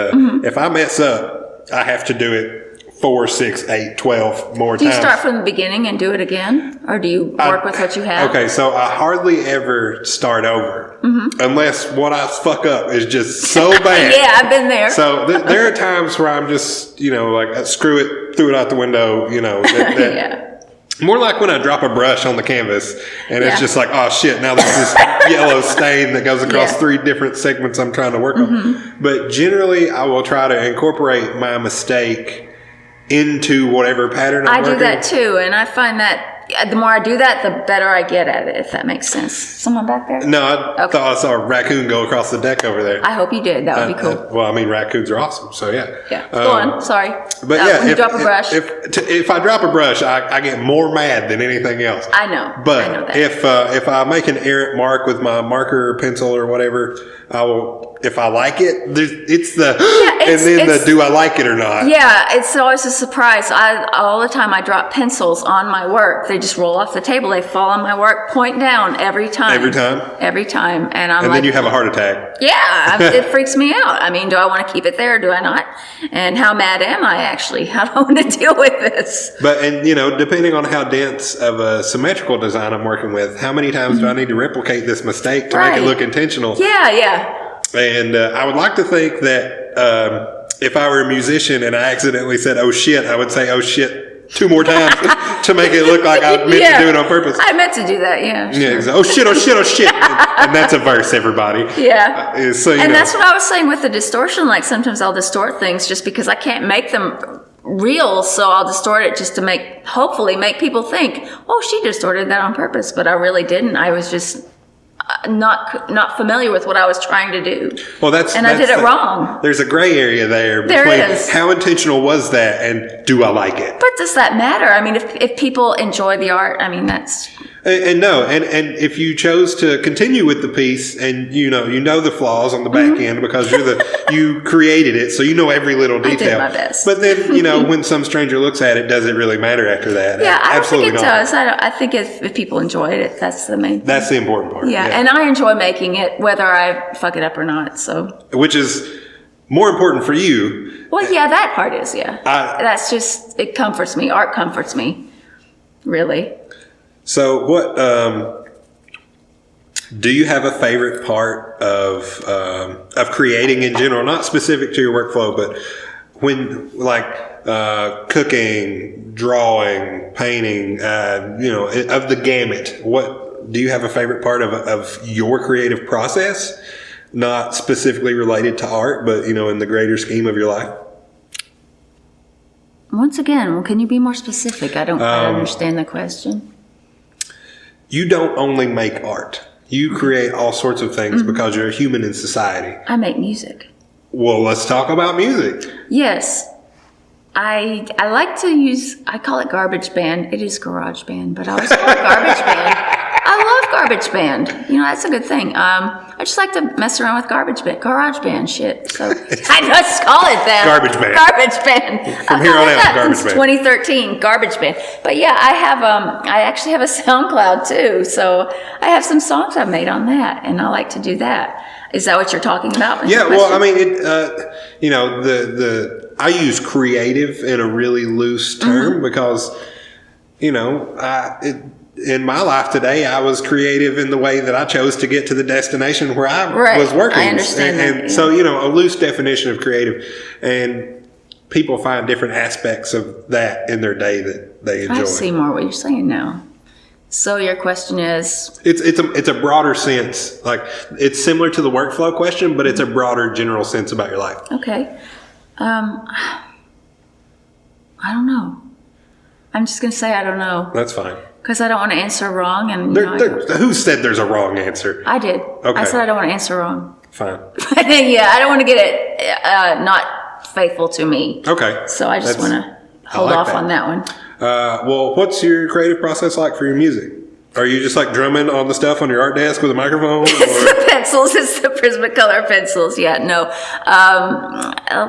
if I mess up, I have to do it 4, 6, 8, 12 more Do you times. start from the beginning and do it again, or do you work with what you have? Okay, so I hardly ever start over unless what I fuck up is just so bad. Yeah, I've been there. So there are times where I'm just, like, screw it, threw it out the window, Yeah. More like when I drop a brush on the canvas and it's Yeah. just like, oh shit, now there's this yellow stain that goes across Yeah. 3 different segments I'm trying to work on. But generally, I will try to incorporate my mistake into whatever pattern I'm I working. do that too, and I find that the more I do that, the better I get at it, if that makes sense. Someone back there? No, I Okay. thought I saw a raccoon go across the deck over there. I hope you did. That would be cool. Well, I mean, raccoons are awesome, so yeah. Yeah. Go on. Sorry. But yeah, when you drop a brush. If I drop a brush, I get more mad than anything else. I know. But I know that. if I make an errant mark with my marker or pencil or whatever, I will. If I like it, it's the do I like it or not? Yeah, it's always a surprise. All the time I drop pencils on my work. They just roll off the table. They fall on my work, point down every time. Every time? Every time. And I'm And like, then you have a heart attack. yeah, it freaks me out. I mean, do I want to keep it there or do I not? And how mad am I actually? How do I want to deal with this? But depending on how dense of a symmetrical design I'm working with, how many times do I need to replicate this mistake to make it Right. look intentional? Yeah. And I would like to think that if I were a musician and I accidentally said, oh shit, I would say, oh shit, 2 more times to make it look like I meant to do it on purpose. I meant to do that, yeah. Yeah, exactly. Oh shit, oh shit, oh shit. And that's a verse, everybody. Yeah. So, And that's what I was saying with the distortion. Like sometimes I'll distort things just because I can't make them real, so I'll distort it just to hopefully make people think, oh, she distorted that on purpose, but I really didn't. I was just not familiar with what I was trying to do. Well, I did it wrong. There's a gray area there There between is. how intentional was that and do I like it? But does that matter? I mean, if people enjoy the art, I mean, that's... And if you chose to continue with the piece and you know the flaws on the back end because you created it, so you know every little detail. I did my best. But then when some stranger looks at it, does it really matter after that? Yeah, I don't think it not. does. I think if people enjoy it, that's the main thing. That's the important part. Yeah, and I enjoy making it, whether I fuck it up or not, so... Which is more important for you. Well, yeah, that part is, yeah. That's just, it comforts me. Art comforts me, really. So what do you have a favorite part of creating in general, not specific to your workflow, but when cooking, drawing, painting, of the gamut, what do you have a favorite part of your creative process? Not specifically related to art, but in the greater scheme of your life? Once again, well, can you be more specific? I don't quite understand the question. You don't only make art. You create all sorts of things because you're a human in society. I make music. Well, let's talk about music. Yes. I like to use, I call it garbage band. It is garage band, but I always call it garbage band. I love garbage band. That's a good thing. I just like to mess around with garage band shit. So I just call it that. Garbage band. Garbage band. From here on out, garbage since band. 2013, garbage band. But yeah, I actually have a SoundCloud too. So I have some songs I've made on that, and I like to do that. Is that what you're talking about? Yeah, well, I mean, I use creative in a really loose term because, in my life today, I was creative in the way that I chose to get to the destination where I was working. I understand that, And yeah. so, a loose definition of creative. And people find different aspects of that in their day that they enjoy. I see more what you're saying now. So your question is? It's a broader sense. Like, it's similar to the workflow question, but it's a broader general sense about your life. Okay. I don't know. I'm just going to say I don't know. That's fine. Because I don't want to answer wrong. And Who said there's a wrong answer? I did. Okay. I said I don't want to answer wrong. Fine. Yeah, I don't want to get it not faithful to me. Okay. So I just want to hold like off that. on that one. Well, what's your creative process like for your music? Are you just like drumming on the stuff on your art desk with a microphone? It's the pencils. It's the Prismacolor pencils. Yeah, no.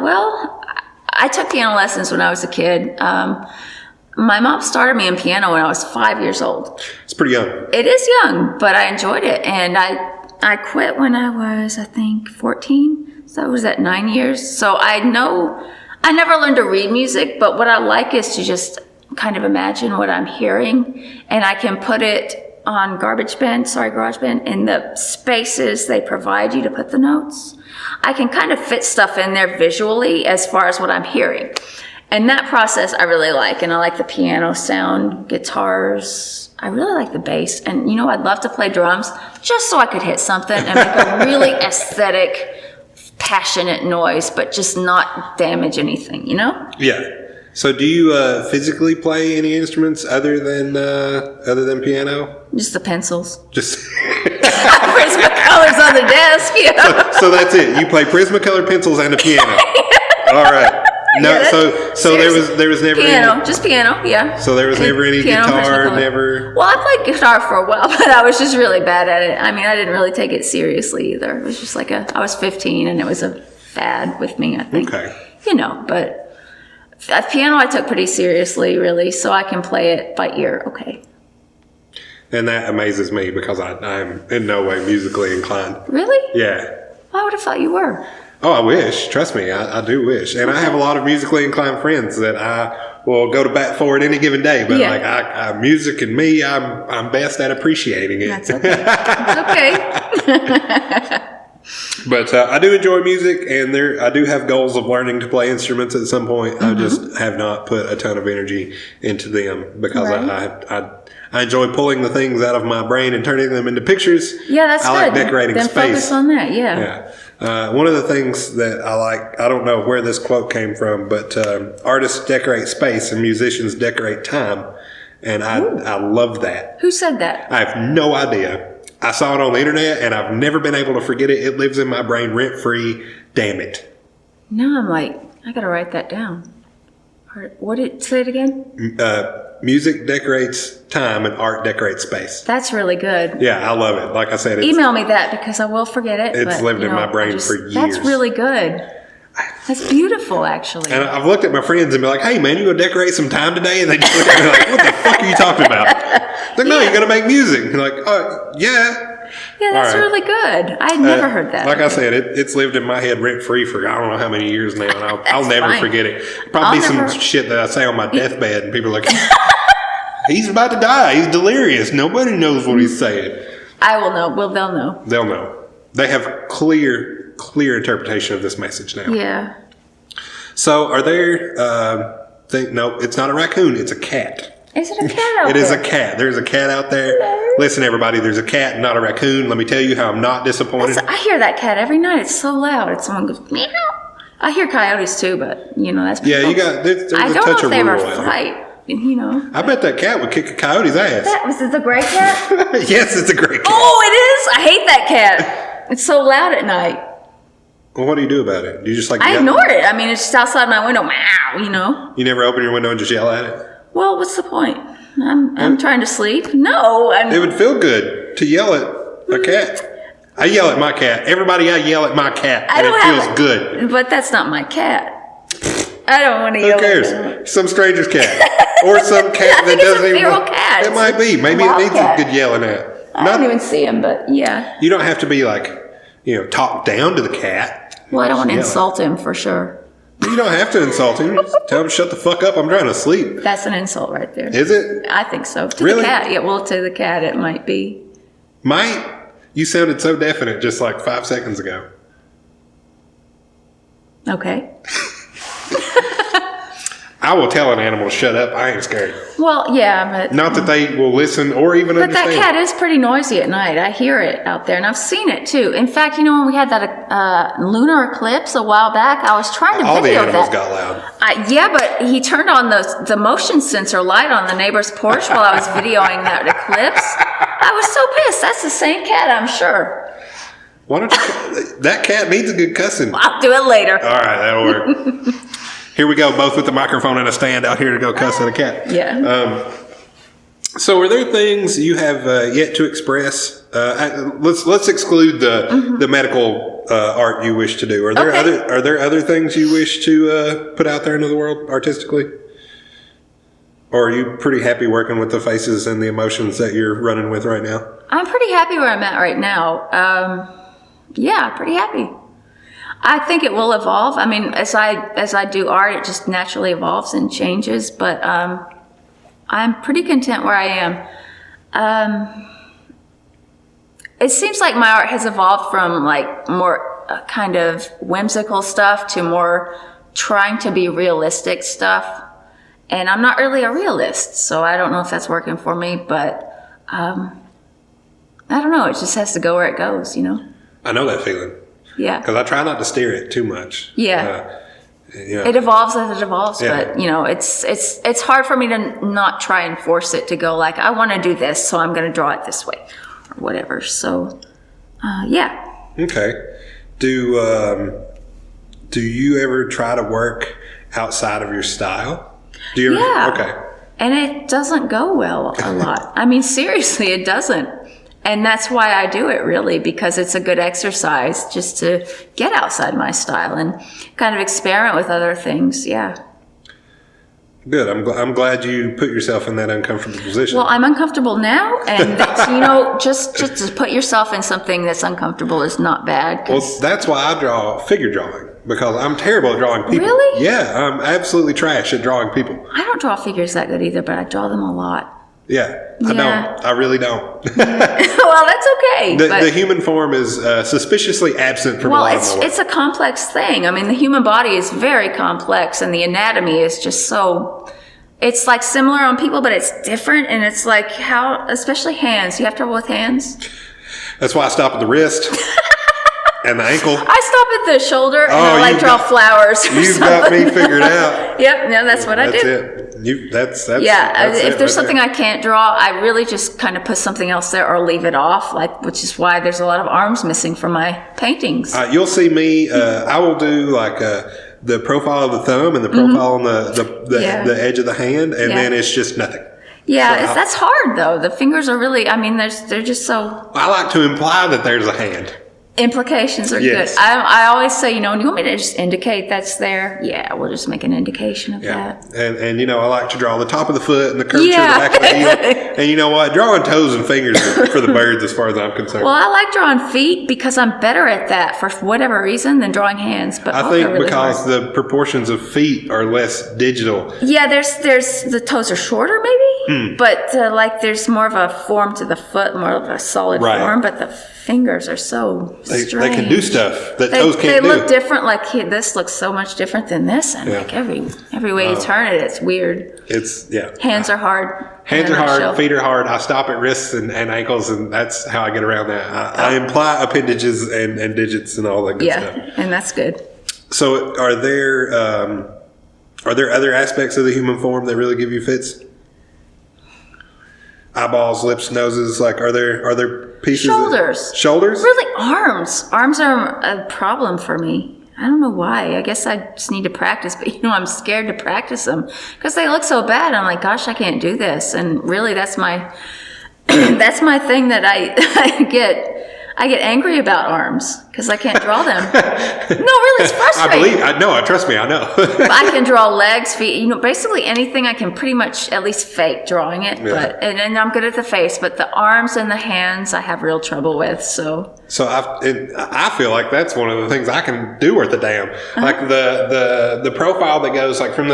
Well, I took piano lessons when I was a kid. My mom started me in piano when I was 5 years old. It's pretty young. It is young, but I enjoyed it. And I quit when I was, I think, 14. So I was at 9 years. So I never learned to read music, but what I like is to just kind of imagine what I'm hearing, and I can put it on GarageBand, in the spaces they provide you to put the notes. I can kind of fit stuff in there visually as far as what I'm hearing. And that process I really like, and I like the piano sound, guitars. I really like the bass, and I'd love to play drums just so I could hit something and make a really aesthetic, passionate noise, but just not damage anything, Yeah. So do you physically play any instruments other than piano? Just the pencils. Just Prismacolors on the desk, So that's it. You play Prismacolor pencils and a piano. All right. No, Yeah, so there was never piano, just piano, yeah. So there was never any Piano, guitar, Prismacolor. never. Well, I played guitar for a while, but I was just really bad at it. I mean, I didn't really take it seriously either. It was just like I was 15, and it was a fad with me, I think. Okay. But piano I took pretty seriously, really, so I can play it by ear. Okay. And that amazes me because I'm in no way musically inclined. Really? Yeah. I would have thought you were. Oh, I wish. Trust me, I do wish. And I have a lot of musically inclined friends that I will go to bat for at any given day. But music and me, I'm best at appreciating it. That's okay. That's okay. But I do enjoy music, and I do have goals of learning to play instruments at some point. I just have not put a ton of energy into them because I enjoy pulling the things out of my brain and turning them into pictures. Yeah, that's I good. like decorating then space. Focus on that, yeah. Yeah. One of the things that I like, I don't know where this quote came from, but artists decorate space and musicians decorate time. And I love that. Who said that? I have no idea. I saw it on the internet, and I've never been able to forget it. It lives in my brain rent-free. Damn it. Now I'm like, I got to write that down. Say it again? Music decorates time, and art decorates space. That's really good. Yeah, I love it. Like I said, Email me that because I will forget it. It's lived in my brain for years. That's really good. That's beautiful, actually. And I've looked at my friends and be like, hey, man, you going to decorate some time today? And they just look at me like, what the fuck are you talking about? Like, no, you're going to make music. And like, oh, yeah. Yeah, that's really good. I had never heard that. Like I said, it's lived in my head rent-free for I don't know how many years now, and I'll never forget it. Probably some shit that I say on my deathbed, and people are like, he's about to die. He's delirious. Nobody knows what he's saying. I will know. Well, they'll know. They'll know. They have clear interpretation of this message now. Yeah. So are there, no, it's not a raccoon, it's a cat. Is it a cat out there? It is a cat. There's a cat out there. Hello. Listen, everybody, there's a cat, not a raccoon. Let me tell you how I'm not disappointed. I hear that cat every night. It's so loud. Someone goes, meow. I hear coyotes too, but, that's Yeah, you got, there's I a don't touch know if of they ever rural out fight, I bet that cat would kick a coyote's ass. Was it the gray cat? Yes, it's a great cat. Oh, it is? I hate that cat. It's so loud at night. Well, what do you do about it? Do you just like I yell? ignore it. I mean, it's just outside my window. Meow, You never open your window and just yell at it? Well, what's the point? I'm trying to sleep. No. It would feel good to yell at a cat. I yell at my cat. Everybody, I yell at my cat. And it feels good. But that's not my cat. I don't want to yell Who cares? at them. Some stranger's cat. Or some cat that doesn't even... It's a feral cat. It might be. Maybe it needs a good yelling at. I don't even see him, but yeah. You don't have to be like, talk down to the cat. Well, I don't want to insult him for sure. You don't have to insult him. Just tell him, shut the fuck up. I'm trying to sleep. That's an insult right there. Is it? I think so. To Really? the cat. Yeah, well, to the cat it might be. You sounded so definite just like 5 seconds ago. Okay. I will tell an animal to shut up. I ain't scared. Well, yeah, but... Not that they will listen or even But understand. that cat is pretty noisy at night. I hear it out there, and I've seen it too. In fact, when we had that lunar eclipse a while back, I was trying to All the video animals that. got loud. Yeah, but he turned on the motion sensor light on the neighbor's porch while I was videoing that eclipse. I was so pissed. That's the same cat, I'm sure. Why don't you... That cat needs a good cussing. I'll do it later. All right, that'll work. Here we go, both with the microphone and a stand out here to go cuss at a cat. Yeah. So, are there things you have yet to express? Let's exclude the medical art you wish to do. Are there other things you wish to put out there into the world artistically? Or are you pretty happy working with the faces and the emotions that you're running with right now? I'm pretty happy where I'm at right now. Yeah, pretty happy. I think it will evolve. I mean, as I do art, it just naturally evolves and changes. But I'm pretty content where I am. It seems like my art has evolved from like more kind of whimsical stuff to more trying to be realistic stuff. And I'm not really a realist, so I don't know if that's working for me. But I don't know. It just has to go where it goes, you know? I know that feeling. Yeah. Because I try not to steer it too much. Yeah. It evolves as it evolves, but you know, it's hard for me to not try and force it to go like, I want to do this, so I'm going to draw it this way or whatever. So, yeah. Okay. Do you ever try to work outside of your style? Do you ever? Yeah. Okay. And it doesn't go well a lot. I mean, seriously, it doesn't. And that's why I do it, really, because it's a good exercise just to get outside my style and kind of experiment with other things. Yeah. Good. I'm glad you put yourself in that uncomfortable position. Well, I'm uncomfortable now, and that's, you know, just to put yourself in something that's uncomfortable is not bad. Well, that's why I draw figure drawing, because I'm terrible at drawing people. Really? Yeah, I'm absolutely trash at drawing people. I don't draw figures that good either, but I draw them a lot. Yeah, I don't. I really don't. Well, that's okay. The human form is suspiciously absent from a lot of my work. It's a complex thing. I mean, the human body is very complex, and the anatomy is just so. It's like similar on people, but it's different, and it's like how, especially hands. You have trouble with hands? That's why I stop at the wrist and the ankle. I stop at the shoulder and I draw flowers. You've got me figured out. Yep, no, that's what I do. That's it. That's if there's something I can't draw, I really just kind of put something else there or leave it off, which is why there's a lot of arms missing from my paintings. You'll see me. I will do like the profile of the thumb and the profile on the edge of the hand, and then it's just nothing. Yeah, so that's hard though. The fingers are really. I mean, they're just so. I like to imply that there's a hand. Implications are good. I always say, you want me to just indicate that's there? Yeah, we'll just make an indication of that. And I like to draw the top of the foot and the curvature of the back of the heel. And you know what? Drawing toes and fingers are for the birds as far as I'm concerned. Well, I like drawing feet because I'm better at that for whatever reason than drawing hands. But I think really because the proportions of feet are less digital. Yeah, there's the toes are shorter maybe, but there's more of a form to the foot, more of a solid form, but the fingers are so strange. They can do stuff that toes can't do. They look different. Like this looks so much different than this, and like every way you turn it, it's weird. Hands are hard. Hands are hard. Feet are hard. I stop at wrists and ankles, and that's how I get around that. I imply appendages and digits and all that good stuff. Yeah, and that's good. So, are there other aspects of the human form that really give you fits? Eyeballs, lips, noses. Like, are there pieces? Shoulders. Really, arms. Arms are a problem for me. I don't know why. I guess I just need to practice, but I'm scared to practice them because they look so bad. I'm like, gosh, I can't do this. And really, that's my that's my thing that I get angry about arms because I can't draw them. No, really, it's frustrating. Trust me, I know. I can draw legs, feet, basically anything I can pretty much at least fake drawing it. Yeah. But and I'm good at the face, but the arms and the hands I have real trouble with. So I feel like that's one of the things I can do worth a damn. Like the profile that goes like from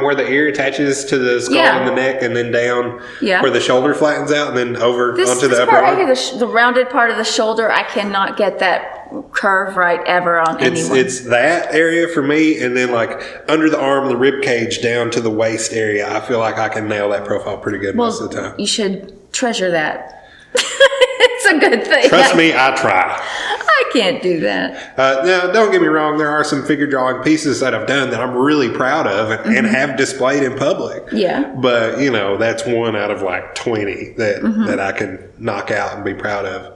where the ear attaches to the skull and the neck, and then down where the shoulder flattens out, and then over onto the upper arm. The rounded part of the shoulder, I cannot get that curve right ever on anyone. It's that area for me, and then like under the arm, the rib cage down to the waist area. I feel like I can nail that profile pretty good most of the time. You should treasure that. It's a good thing. Trust me, I try. I can't do that. Now, don't get me wrong. There are some figure drawing pieces that I've done that I'm really proud of and have displayed in public. Yeah. But, that's one out of like 20 that I can knock out and be proud of.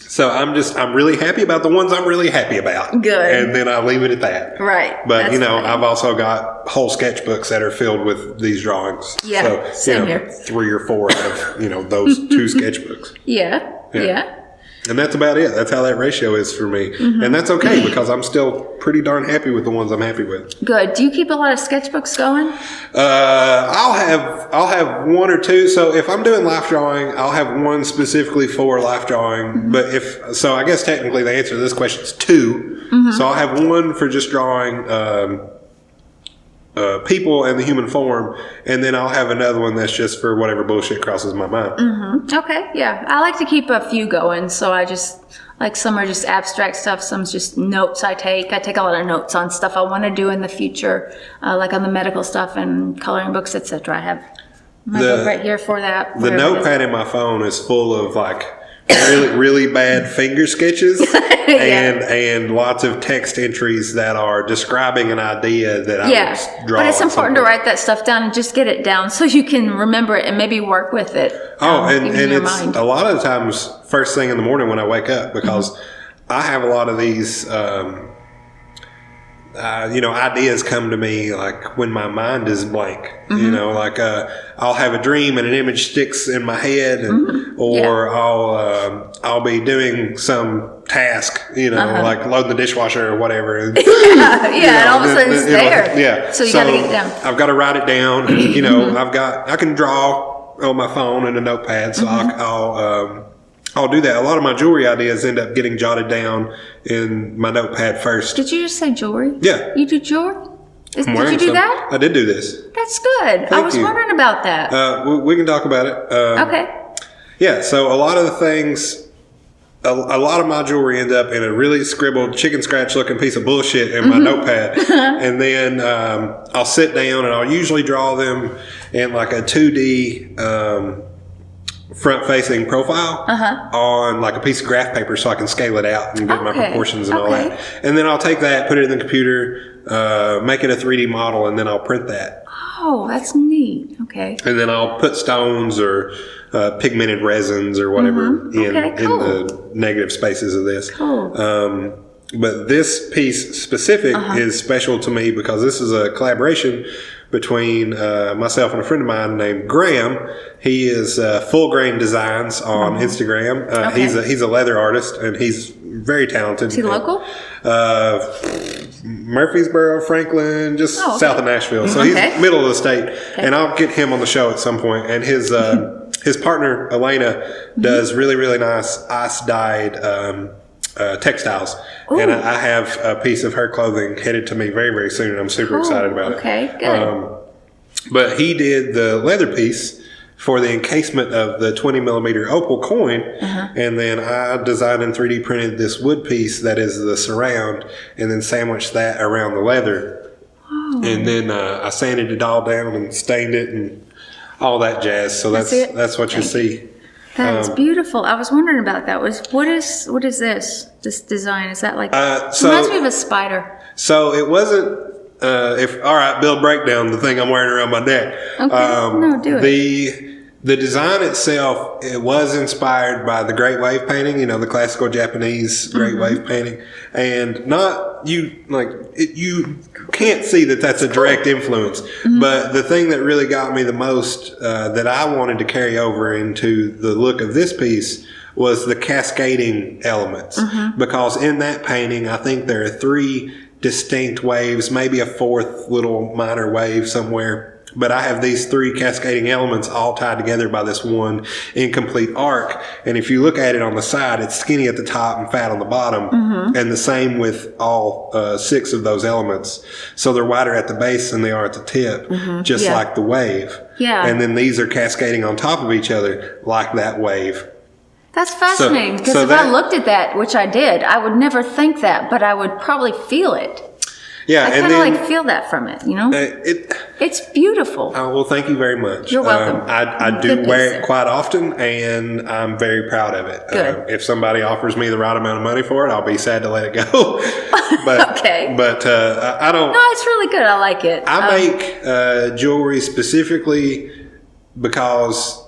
So I'm really happy about the ones I'm really happy about. Good. And then I leave it at that. Right. But, That's you know, funny. I've also got whole sketchbooks that are filled with these drawings. Yeah, So, same you know, here. 3 or 4 out of, you know, those 2 sketchbooks. Yeah. Yeah. And that's about it. That's how that ratio is for me. Mm-hmm. And that's okay because I'm still pretty darn happy with the ones I'm happy with. Good. Do you keep a lot of sketchbooks going? I'll have 1 or 2. So if I'm doing life drawing, I'll have 1 specifically for life drawing. Mm-hmm. But so I guess technically the answer to this question is 2. Mm-hmm. So I'll have 1 for just drawing people and the human form, and then I'll have another one that's just for whatever bullshit crosses my mind. Mm-hmm. Okay. Yeah. I like to keep a few going. So I just, like, some are just abstract stuff. Some's just notes I take. I take a lot of notes on stuff I want to do in the future, like on the medical stuff and coloring books, etc. I have my book right here for that. The notepad in my phone is full of like really bad finger sketches and lots of text entries that are describing an idea that I was drawing. But it's important to write that stuff down and just get it down so you can remember it and maybe work with it. And in your it's mind. a lot of times first thing in the morning when I wake up because I have a lot of these ideas come to me like when my mind is blank. You know, like I'll have a dream and an image sticks in my head, or I'll be doing some task, like loading the dishwasher or whatever. And, and all of a sudden it's there. Yeah. So you got to get it down. I've got to write it down. I can draw on my phone and a notepad, so I'll do that. A lot of my jewelry ideas end up getting jotted down in my notepad first. Did you just say jewelry? Yeah. You do jewelry? Did I'm you wearing do some. that? I did do this. That's good. I Thank was you. wondering about that. We can talk about it. Okay. Yeah, so a lot of the things, a lot of my jewelry ends up in a really scribbled, chicken scratch looking piece of bullshit in my notepad. And then I'll sit down and I'll usually draw them in like a 2D front-facing profile on like a piece of graph paper so I can scale it out and get my proportions and all that. And then I'll take that, put it in the computer, make it a 3D model, and then I'll print that. Oh, that's neat. Okay. And then I'll put stones or pigmented resins or whatever in the negative spaces of this. Cool. But this piece specific is special to me because this is a collaboration between myself and a friend of mine named Graham. He is Full Grain Designs on Instagram. He's a leather artist and he's very talented. Is he local? Murfreesboro, Franklin, just south of Nashville. So he's middle of the state. And I'll get him on the show at some point. And his partner, Elena, does really, really nice ice-dyed textiles. Ooh. And I have a piece of her clothing headed to me very, very soon, and I'm super excited about it. Okay, good. But he did the leather piece for the encasement of the 20 millimeter opal coin, and then I designed and 3D printed this wood piece that is the surround, and then sandwiched that around the leather. Oh. And then I sanded it all down and stained it and all that jazz. So that's what you see. That's beautiful. I was wondering about that. What is this design? Is that like it reminds me of a spider? So it wasn't. All right, build breakdown. The thing I'm wearing around my neck. Okay, do it. The design itself, it was inspired by the Great Wave painting. The classical Japanese Great Wave painting, and you can't see that that's a direct influence. But the thing that really got me the most, that I wanted to carry over into the look of this piece, was the cascading elements. Because in that painting, I think there are 3 distinct waves, maybe a 4th little minor wave somewhere. But I have these 3 cascading elements all tied together by this one incomplete arc. And if you look at it on the side, it's skinny at the top and fat on the bottom. And the same with all 6 of those elements. So they're wider at the base than they are at the tip, just like the wave. Yeah. And then these are cascading on top of each other like that wave. That's fascinating because if I looked at that, which I did, I would never think that, but I would probably feel it. Yeah, I kind of feel that from it, It's beautiful. Well, thank you very much. You're welcome. I do wear it quite often, and I'm very proud of it. Good. If somebody offers me the right amount of money for it, I'll be sad to let it go. But, okay. But I don't. No, it's really good. I like it. I make jewelry specifically because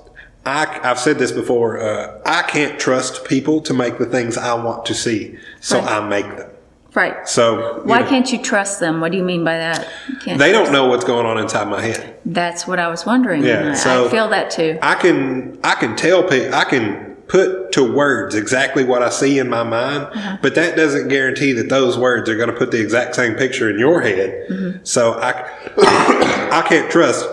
I've said this before. I can't trust people to make the things I want to see, so Right. I make them. Right. So Why can't you trust them? What do you mean by that? You can't they trust don't know what's going on inside my head. That's what I was wondering. Yeah, and so I feel that too. I can tell people, I can put to words exactly what I see in my mind, but that doesn't guarantee that those words are going to put the exact same picture in your head. So I can't trust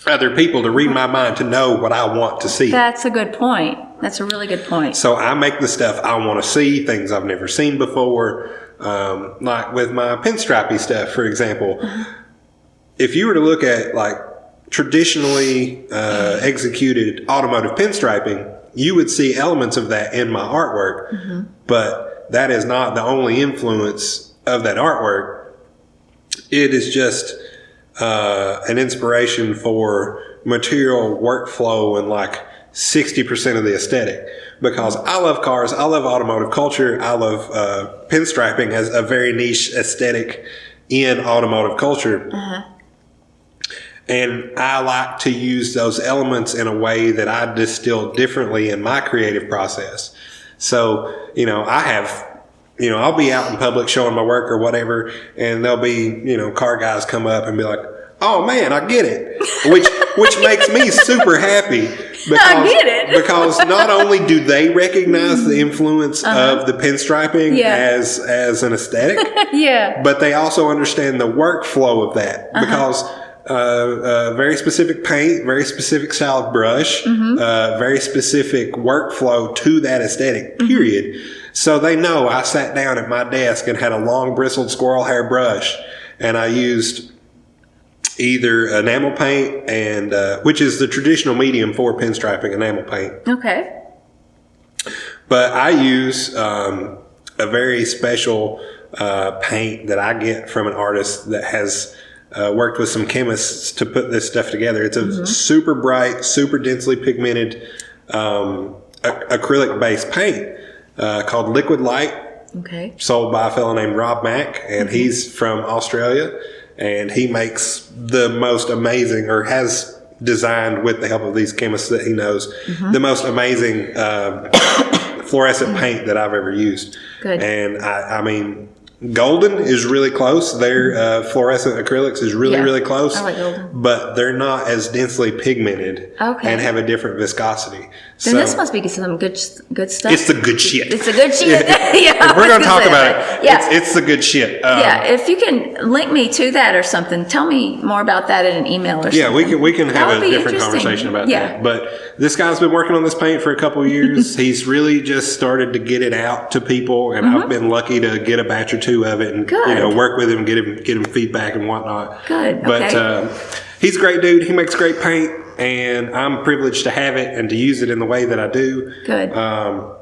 other people to read my mind to know what I want to see. That's a good point. That's a really good point. So I make the stuff I want to see, things I've never seen before. Like with my pinstripey stuff, for example. If you were to look at like traditionally executed automotive pinstriping, you would see elements of that in my artwork, but that is not the only influence of that artwork. It is just an inspiration for material workflow and like 60% of the aesthetic, because I love cars, I love automotive culture, I love pinstriping as a very niche aesthetic in automotive culture. And I like to use those elements in a way that I distill differently in my creative process. So, I'll be out in public showing my work or whatever, and there'll be, car guys come up and be like, "Oh man, I get it," which makes me super happy. Because, I get it. because not only do they recognize the influence of the pinstriping as an aesthetic, but they also understand the workflow of that, because very specific paint, very specific style of brush, very specific workflow to that aesthetic, period. So they know I sat down at my desk and had a long bristled squirrel hair brush, and I used either enamel paint, and which is the traditional medium for pinstriping, enamel paint. Okay. But I use a very special paint that I get from an artist that has worked with some chemists to put this stuff together. It's a super bright, super densely pigmented acrylic-based paint called Liquid Light. Okay. Sold by a fellow named Rob Mack, and he's from Australia. And he makes the most amazing, or has designed with the help of these chemists that he knows, the most amazing fluorescent paint that I've ever used. Good. And I mean, Golden is really close. Their fluorescent acrylics is really close. I like Golden. But they're not as densely pigmented and have a different viscosity. Then this must be some good stuff. It's the good shit. It's the good shit. If we're going to talk about it, it's the good shit. If you can link me to that or something, tell me more about that in an email or something. Yeah, we can have a different conversation about that. But this guy's been working on this paint for a couple of years. He's really just started to get it out to people, and I've been lucky to get a batch or two of it and work with him, get him feedback and whatnot. Good. But he's a great dude. He makes great paint, and I'm privileged to have it and to use it in the way that I do. Good. I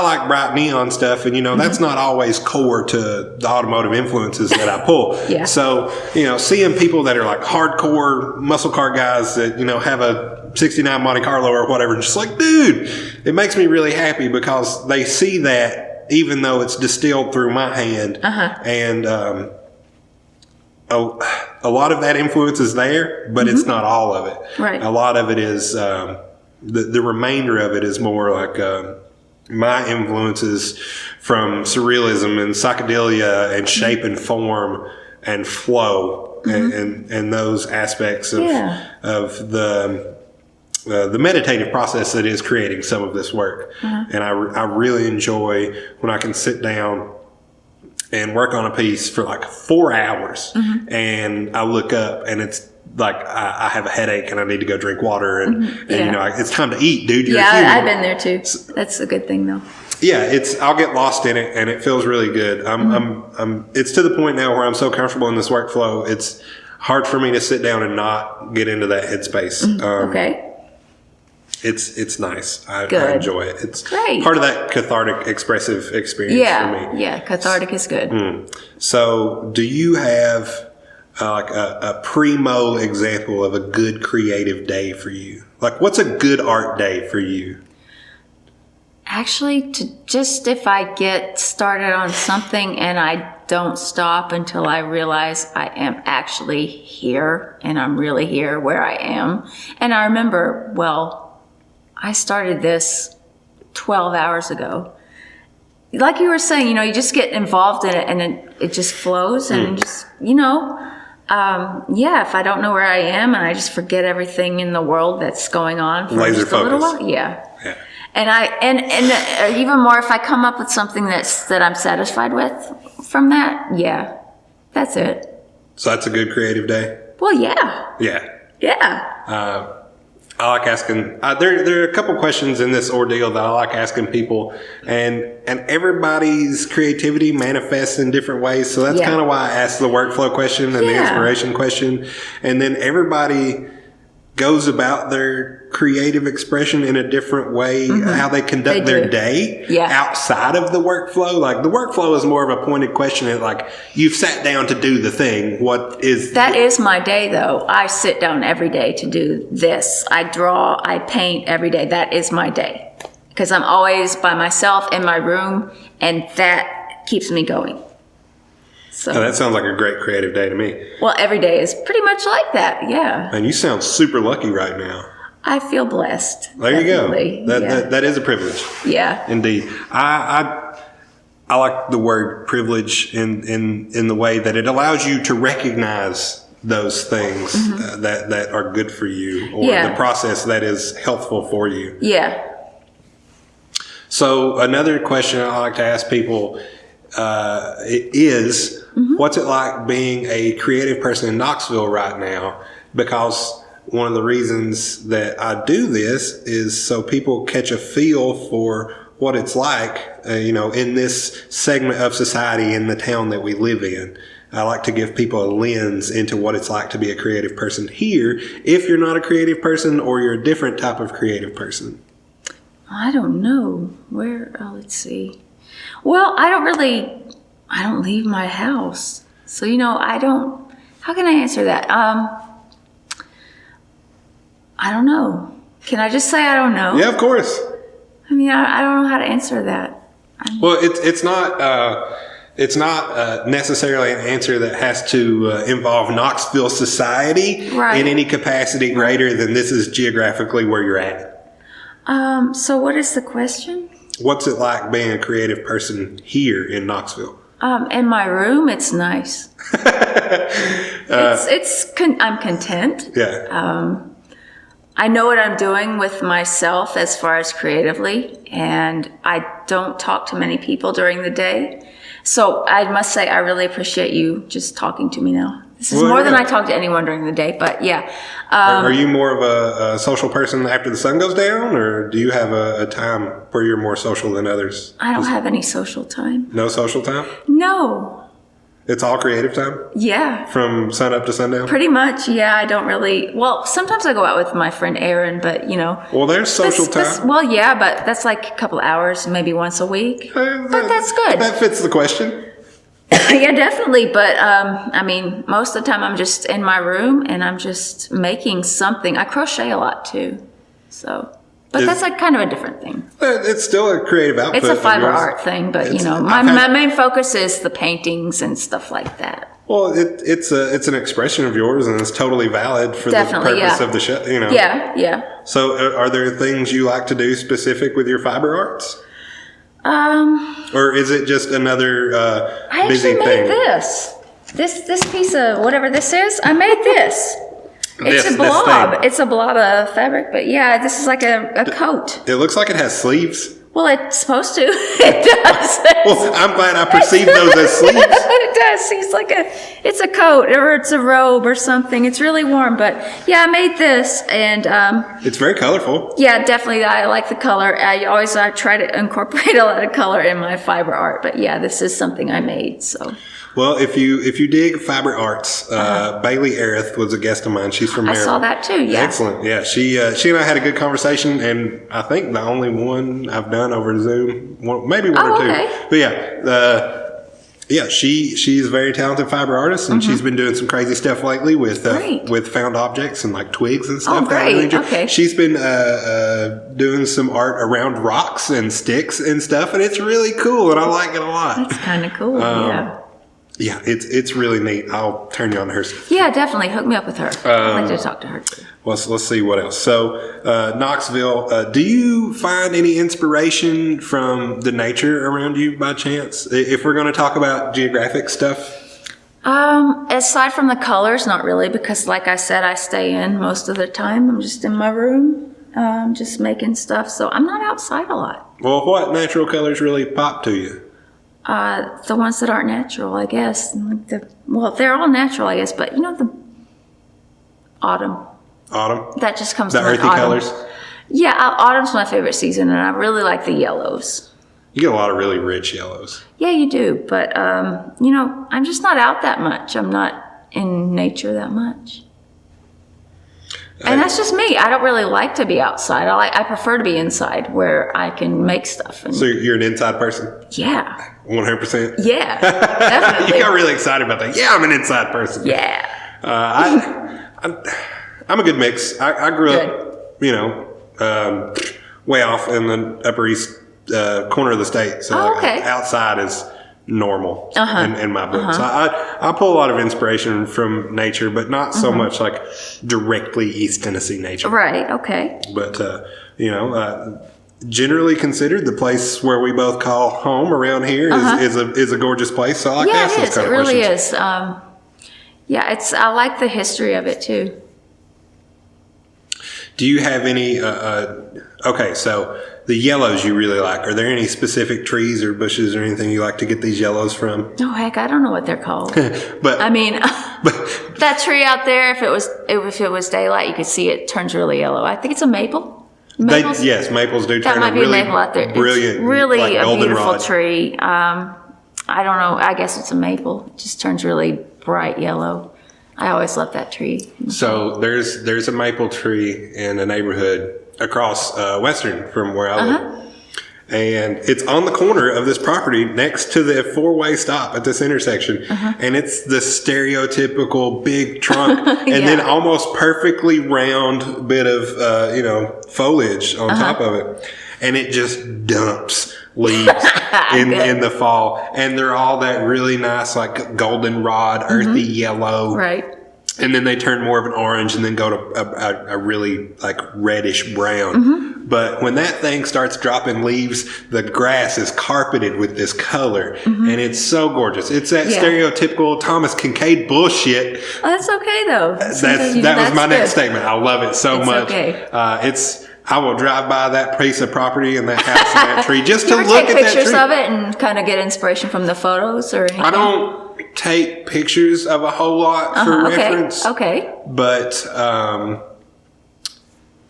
like bright neon stuff, and that's not always core to the automotive influences that I pull. So, seeing people that are like hardcore muscle car guys that, have a 69 Monte Carlo or whatever, just like, dude, it makes me really happy because they see that even though it's distilled through my hand. And a lot of that influence is there, but it's not all of it. Right. A lot of it is, the remainder of it is more like my influences from surrealism and psychedelia and shape and form and flow and those aspects of the meditative process that is creating some of this work. And I really enjoy when I can sit down and work on a piece for like 4 hours and I look up and it's like I have a headache and I need to go drink water and it's time to eat, dude. You're a human. I've been there too. That's a good thing though. Yeah, I'll get lost in it and it feels really good. It's to the point now where I'm so comfortable in this workflow. It's hard for me to sit down and not get into that headspace. Okay. It's nice. I enjoy it. It's great. Part of that cathartic, expressive experience for me. Yeah, cathartic is good. So, do you have like a primo example of a good creative day for you? Like, what's a good art day for you? Actually, if I get started on something and don't stop until I realize I am actually here and I'm really here where I am. And I remember, well, I started this 12 hours ago. Like you were saying, you just get involved in it and it just flows and just, if I don't know where I am and I just forget everything in the world that's going on for Laser just a little focus. while. Yeah. And and even more if I come up with something that I'm satisfied with from that, that's it. So that's a good creative day? Well, yeah. Yeah. I like asking, there are a couple questions in this ordeal that I like asking people, and everybody's creativity manifests in different ways. So that's kind of why I asked the workflow question and the inspiration question. And then everybody goes about their creative expression in a different way, how they conduct their day outside of the workflow. Like the workflow is more of a pointed question. It's like you've sat down to do the thing. That is my day though. I sit down every day to do this. I draw, I paint every day. That is my day because I'm always by myself in my room and that keeps me going. So that sounds like a great creative day to me. Well, every day is pretty much like that. Yeah. And you sound super lucky right now. I feel blessed. There you go. That is a privilege. Yeah. Indeed. I like the word privilege in the way that it allows you to recognize those things that are good for you or the process that is helpful for you. Yeah. So another question I like to ask people is, what's it like being a creative person in Knoxville right now? Because one of the reasons that I do this is so people catch a feel for what it's like, in this segment of society in the town that we live in. I like to give people a lens into what it's like to be a creative person here, if you're not a creative person or you're a different type of creative person. I don't know. Let's see. Well, I don't leave my house. So, how can I answer that? I don't know. Can I just say I don't know? Yeah, of course. I mean, I don't know how to answer that. Well, it's not necessarily an answer that has to involve Knoxville society in any capacity greater than this is geographically where you're at. So what is the question? What's it like being a creative person here in Knoxville? In my room, it's nice. I'm content. Yeah. I know what I'm doing with myself as far as creatively, and I don't talk to many people during the day. So I must say I really appreciate you just talking to me now. This is more than I talk to anyone during the day, but yeah. Are you more of a social person after the sun goes down, or do you have a time where you're more social than others? I don't have any social time. No social time? No. It's all creative time? Yeah. From sun up to sundown? Pretty much, yeah. I don't really... Well, sometimes I go out with my friend Erin, but, Well, there's social time. Well, yeah, but that's like a couple hours, maybe once a week. But that's good. That fits the question. Yeah, definitely. But, most of the time I'm just in my room and I'm just making something. I crochet a lot, too. So... But that's like kind of a different thing. It's still a creative output. It's a fiber art thing, but my main focus is the paintings and stuff like that. Well, it's an expression of yours, and it's totally valid for the purpose of the show. Yeah. So, are there things you like to do specific with your fiber arts? Or is it just another busy thing? I actually made this piece of whatever this is. I made this. It's a blob. It's a blob of fabric, but yeah, this is like a coat. It looks like it has sleeves. Well, it's supposed to. It does. Well, I'm glad I perceived those as sleeves. It does. It's a coat or it's a robe or something. It's really warm, but yeah, I made this and it's very colorful. Yeah, definitely. I like the color. I try to incorporate a lot of color in my fiber art, but yeah, this is something I made. So. Well, if you dig fiber arts, Bailey Arith was a guest of mine. She's from Maryland. I saw that too. Yeah, excellent. Yeah, she and I had a good conversation, and I think the only one I've done over Zoom, maybe one or two. Okay. But yeah, she's a very talented fiber artist, and she's been doing some crazy stuff lately with found objects and like twigs and stuff. Oh, great. Okay. She's been doing some art around rocks and sticks and stuff, and it's really cool, and I like it a lot. That's kind of cool. Yeah. Yeah, it's really neat. I'll turn you on to her. Yeah, definitely. Hook me up with her. I'd like to talk to her too. Let's see what else. So, Knoxville, do you find any inspiration from the nature around you by chance? If we're going to talk about geographic stuff? Aside from the colors, not really, because like I said, I stay in most of the time. I'm just in my room, just making stuff. So I'm not outside a lot. Well, what natural colors really pop to you? The ones that aren't natural, I guess. Well, they're all natural, I guess, but the autumn. Autumn? That just comes the to mind. earthy colors? Yeah, autumn's my favorite season, and I really like the yellows. You get a lot of really rich yellows. Yeah, you do, but I'm just not out that much. I'm not in nature that much. And that's just me. I don't really like to be outside. I prefer to be inside where I can make stuff. So you're an inside person? Yeah. 100%? Yeah, definitely. You got really excited about that. Yeah, I'm an inside person. Yeah. I'm a good mix. I grew up, way off in the Upper East corner of the state. So outside is normal in my book. So I pull a lot of inspiration from nature, but not so much like directly East Tennessee nature. Right, okay. But, generally considered the place where we both call home around here is a gorgeous place. So I like to ask those kind of questions. Yeah, it is. It really is. I like the history of it too. Do you have any, so the yellows you really like, are there any specific trees or bushes or anything you like to get these yellows from? Oh, heck, I don't know what they're called. But I mean, that tree out there, if it was daylight, you could see it turns really yellow. I think it's a maple. Yes, maples do turn that might a be really a maple out there. brilliant, it's really like a beautiful goldenrod tree. I don't know. I guess it's a maple. It just turns really bright yellow. I always love that tree. So there's a maple tree in a neighborhood across Western from where I live. And it's on the corner of this property next to the 4-way stop at this intersection. And it's the stereotypical big trunk and then almost perfectly round bit of, foliage on top of it. And it just dumps leaves in the fall. And they're all that really nice, like goldenrod, earthy yellow. Right. And then they turn more of an orange and then go to a really like reddish brown. But when that thing starts dropping leaves, the grass is carpeted with this color. And it's so gorgeous. It's that stereotypical Thomas Kincaid bullshit. Oh, that's okay though. That was my next statement. I love it so much. Okay. I will drive by that piece of property and that house and that tree just to you ever look take at that tree. pictures of it and kind of get inspiration from the photos or anything? I don't take pictures of a whole lot for reference. Okay. But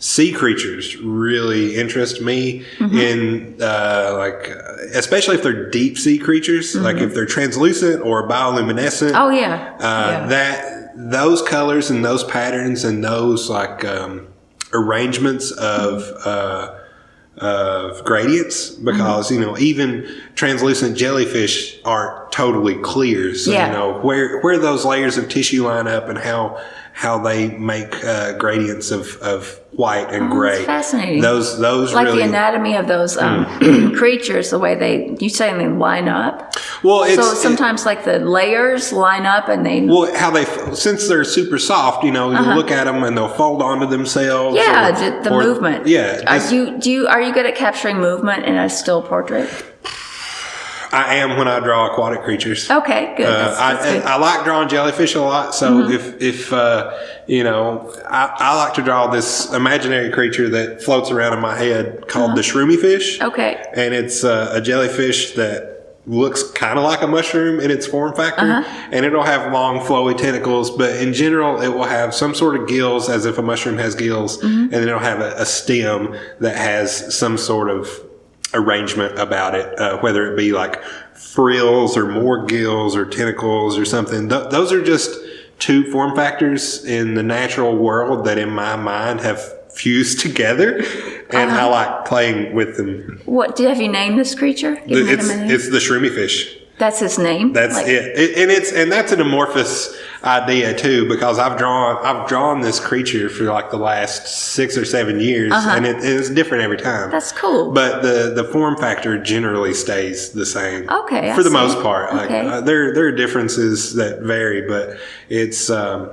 sea creatures really interest me in especially if they're deep sea creatures, like if they're translucent or bioluminescent. Oh yeah. Those colors and those patterns and those arrangements of gradients, because even translucent jellyfish aren't totally clear. So where those layers of tissue line up and how they make gradients of white and gray. That's fascinating. Those like really, the anatomy of those creatures, the way you say they line up. Well, so sometimes like the layers line up and they. Well, how they, since they're super soft, you look at them and they'll fold onto themselves. Yeah, the movement. Yeah. Are you good at capturing movement in a still portrait? I am when I draw aquatic creatures. Okay, good. That's good. I like drawing jellyfish a lot. So if I like to draw this imaginary creature that floats around in my head called the shroomy fish. Okay. And it's a jellyfish that looks kind of like a mushroom in its form factor, and it'll have long flowy tentacles, but in general it will have some sort of gills, as if a mushroom has gills, and then it'll have a stem that has some sort of arrangement about it, whether it be like frills or more gills or tentacles or something. Those are just two form factors in the natural world that in my mind have fused together, and I like playing with them. Have you named this creature? It's the shroomy fish. That's his name. That's it. And that's an amorphous idea too, because I've drawn this creature for like the last 6 or 7 years, and it's different every time. That's cool. But the form factor generally stays the same. Okay, for the most part. Okay. Like there are differences that vary, but it's a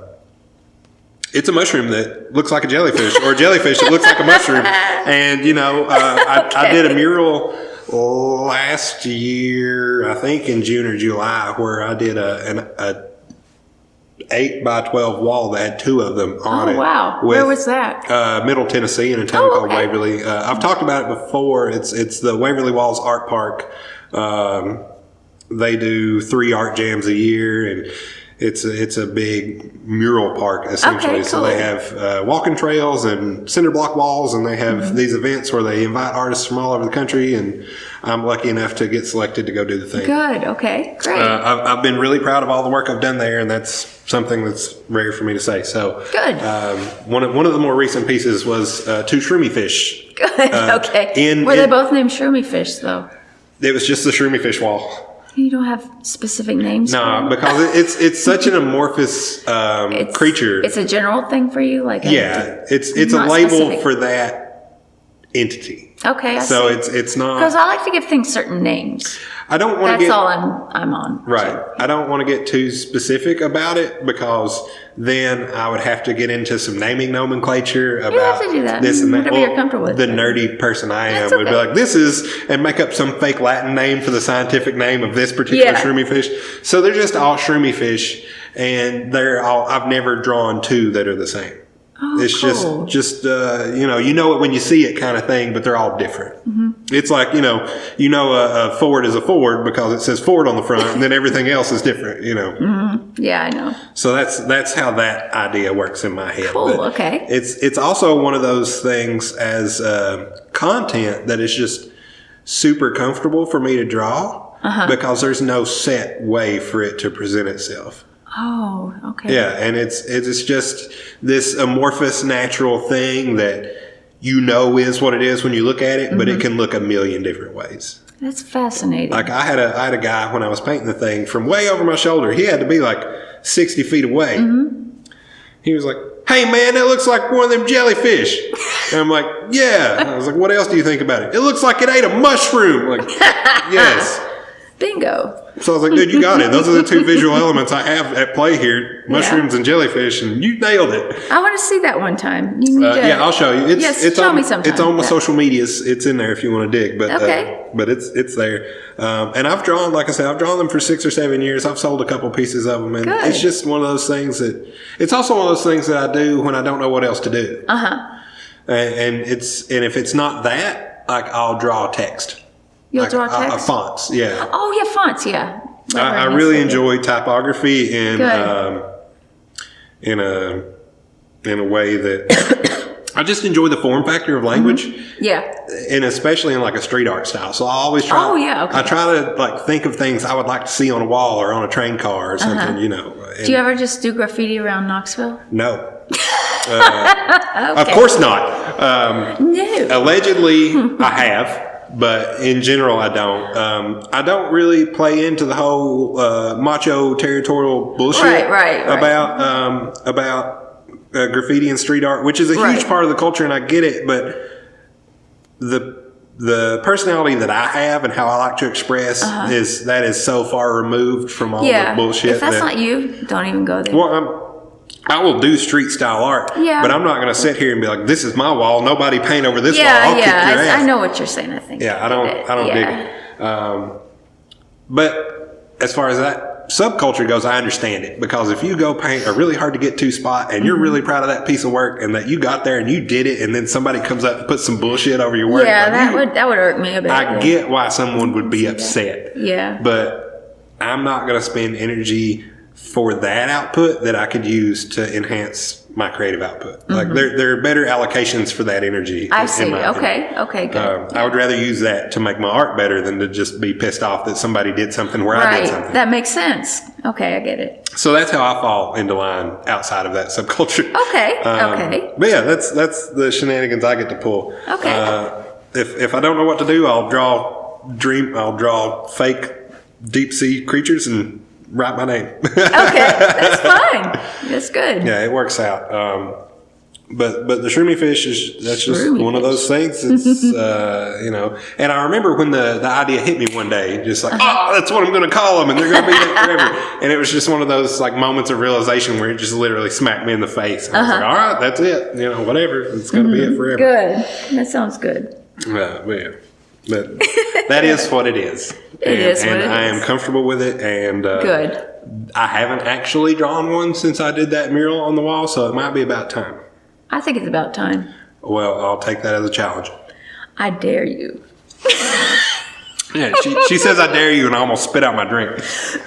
mushroom that looks like a jellyfish, or a jellyfish that looks like a mushroom. And I did a mural last year, I think in June or July, where I did a 8 by 12 wall that had 2 of them on it. Oh, wow. Where was that? Middle Tennessee, in a town called Waverly. I've talked about it before. It's the Waverly Walls Art Park. They do 3 art jams a year, and it's a big mural park, essentially. Okay, So they have walking trails and cinder block walls, and they have these events where they invite artists from all over the country, and I'm lucky enough to get selected to go do the thing. Good. Okay. Great. I've been really proud of all the work I've done there, and that's something that's rare for me to say. So good. One of the more recent pieces was 2 shroomy fish. Good. Okay. Were they both named shroomy fish, though? It was just the shroomy fish wall. You don't have specific names? No, because it's such an amorphous creature. It's a general thing for you, like it's a label specific for that entity. Okay, so it's not, because I like to give things certain names. I don't want to. That's all I'm on. Right. So. I don't want to get too specific about it, because then I would have to get into some naming nomenclature about have to do that. this and that. Whatever you're comfortable with. The nerdy person I am would be like, this is, and make up some fake Latin name for the scientific name of this particular shroomy fish. So they're just all shroomy fish, and I've never drawn 2 that are the same. Oh, it's cool. just you know it when you see it kind of thing, but they're all different. Mm-hmm. It's like, a Ford is a Ford because it says Ford on the front, and then everything else is different, Mm-hmm. Yeah, I know. So that's how that idea works in my head. Cool. But okay. It's also one of those things as content that is just super comfortable for me to draw, because there's no set way for it to present itself. Oh, okay. Yeah, and it's just this amorphous natural thing that is what it is when you look at it, but it can look a million different ways. That's fascinating. Like I had a guy when I was painting the thing from way over my shoulder. He had to be like 60 feet away. Mm-hmm. He was like, "Hey man, that looks like one of them jellyfish." And I'm like, "Yeah." I was like, "What else do you think about it?" "It looks like it ate a mushroom." Like, yes. Bingo. So I was like, dude, you got it. Those are the 2 visual elements I have at play here, mushrooms and jellyfish, and you nailed it. I want to see that one time. I'll show you. Show me sometime. It's on my social medias. It's in there if you want to dig. But but it's there. And I've drawn, like I said, I've drawn them for 6 or 7 years. I've sold a couple pieces of them, and it's just one of those things it's also one of those things that I do when I don't know what else to do. And if it's not that, like I'll draw text. You'll draw text? Fonts, yeah. Oh, yeah, fonts, yeah. I really enjoy typography in a way that I just enjoy the form factor of language. Mm-hmm. Yeah. And especially in like a street art style. So I always try. Oh, yeah, okay. I try to like think of things I would like to see on a wall or on a train car or something, Do you ever just do graffiti around Knoxville? No. Of course not. No. Allegedly, I have. But in general, I don't. I don't really play into the whole macho territorial bullshit about graffiti and street art, which is a huge part of the culture, and I get it. But the personality that I have and how I like to express is so far removed from all the bullshit. If that's not you, don't even go there. Well, I will do street style art, but I'm not going to sit here and be like, "This is my wall. Nobody paint over this wall." I'll kick your ass. I know what you're saying. I think. Yeah, I don't dig it. But as far as that subculture goes, I understand it, because if you go paint a really hard to get to spot and you're really proud of that piece of work and that you got there and you did it, and then somebody comes up and puts some bullshit over your work, that would irk me a bit. I get why someone would be upset. Yeah, but I'm not going to spend energy for that output that I could use to enhance my creative output. Like there are better allocations for that energy. I see. Okay, good. I would rather use that to make my art better than to just be pissed off that somebody did something where I did something. That makes sense. Okay, I get it. So that's how I fall into line outside of that subculture. Okay. But yeah, that's the shenanigans I get to pull. Okay. If I don't know what to do, I'll draw fake deep sea creatures and write my name. Okay, that's fine. That's good. Yeah, it works out. But the shroomy fish that's just Shroomy one of those things. It's and I remember when the idea hit me one day, just like, oh, that's what I'm going to call them, and they're going to be there forever. And it was just one of those like moments of realization where it just literally smacked me in the face. And I was like, all right, that's it. Whatever. It's going to be it forever. Good. That sounds good. But that is what it is. And I am comfortable with it. And good. I haven't actually drawn one since I did that mural on the wall, so it might be about time. I think it's about time. Well, I'll take that as a challenge. I dare you. Yeah, she says I dare you, and I almost spit out my drink. Sorry.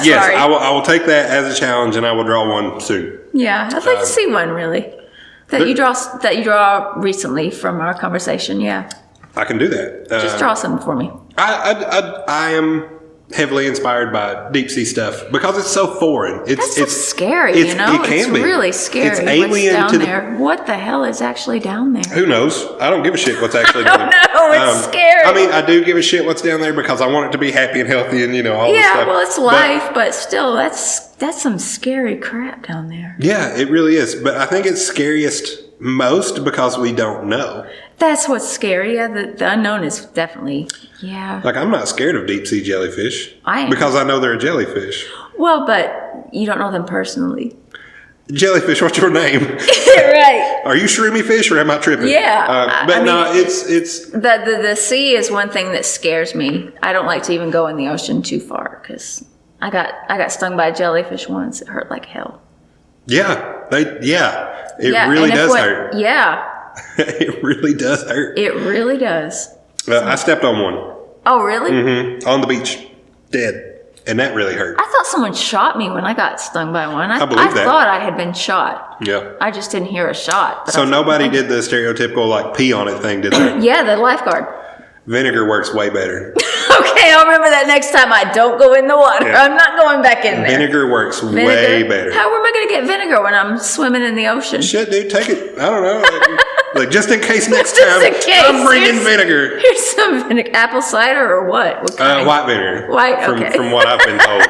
Yes, I will take that as a challenge, and I will draw one soon. Yeah, I'd like to see one really. That you draw recently from our conversation. Yeah. I can do that. Just draw some for me. I am heavily inspired by deep sea stuff because it's so foreign. It's scary, It can it's be. really scary. It's alien what's to down there. What the hell is actually down there? Who knows? I don't give a shit what's actually down there. No, it's scary. I mean, I do give a shit what's down there because I want it to be happy and healthy and all this stuff. Yeah, well, it's life, but still, that's some scary crap down there. Yeah, it really is. But I think it's scariest most because we don't know. That's what's scary. Yeah, the unknown is definitely, yeah. Like, I'm not scared of deep sea jellyfish. I am. Because I know they're a jellyfish. Well, but you don't know them personally. Jellyfish, what's your name? Right. Are you shroomy fish or am I tripping? Yeah. It's The sea is one thing that scares me. I don't like to even go in the ocean too far because I got stung by a jellyfish once. It hurt like hell. Yeah. It really does hurt. Yeah. It really does hurt. It really does. I stepped on one. Oh, really? Mm-hmm. On the beach. Dead. And that really hurt. I thought someone shot me when I got stung by one. I believe that. thought I had been shot. Yeah. I just didn't hear a shot. So nobody did the stereotypical like pee on it thing, did they? Yeah, the lifeguard. Vinegar works way better. Okay, I'll remember that next time I don't go in the water. Yeah. I'm not going back in there. Vinegar works way better. How am I going to get vinegar when I'm swimming in the ocean? Shit, dude, take it. I don't know. Like just in case next Just time, in case. I'm bringing vinegar. Here's some vinegar. Apple cider or what kind? White vinegar. White, okay. From what I've been told.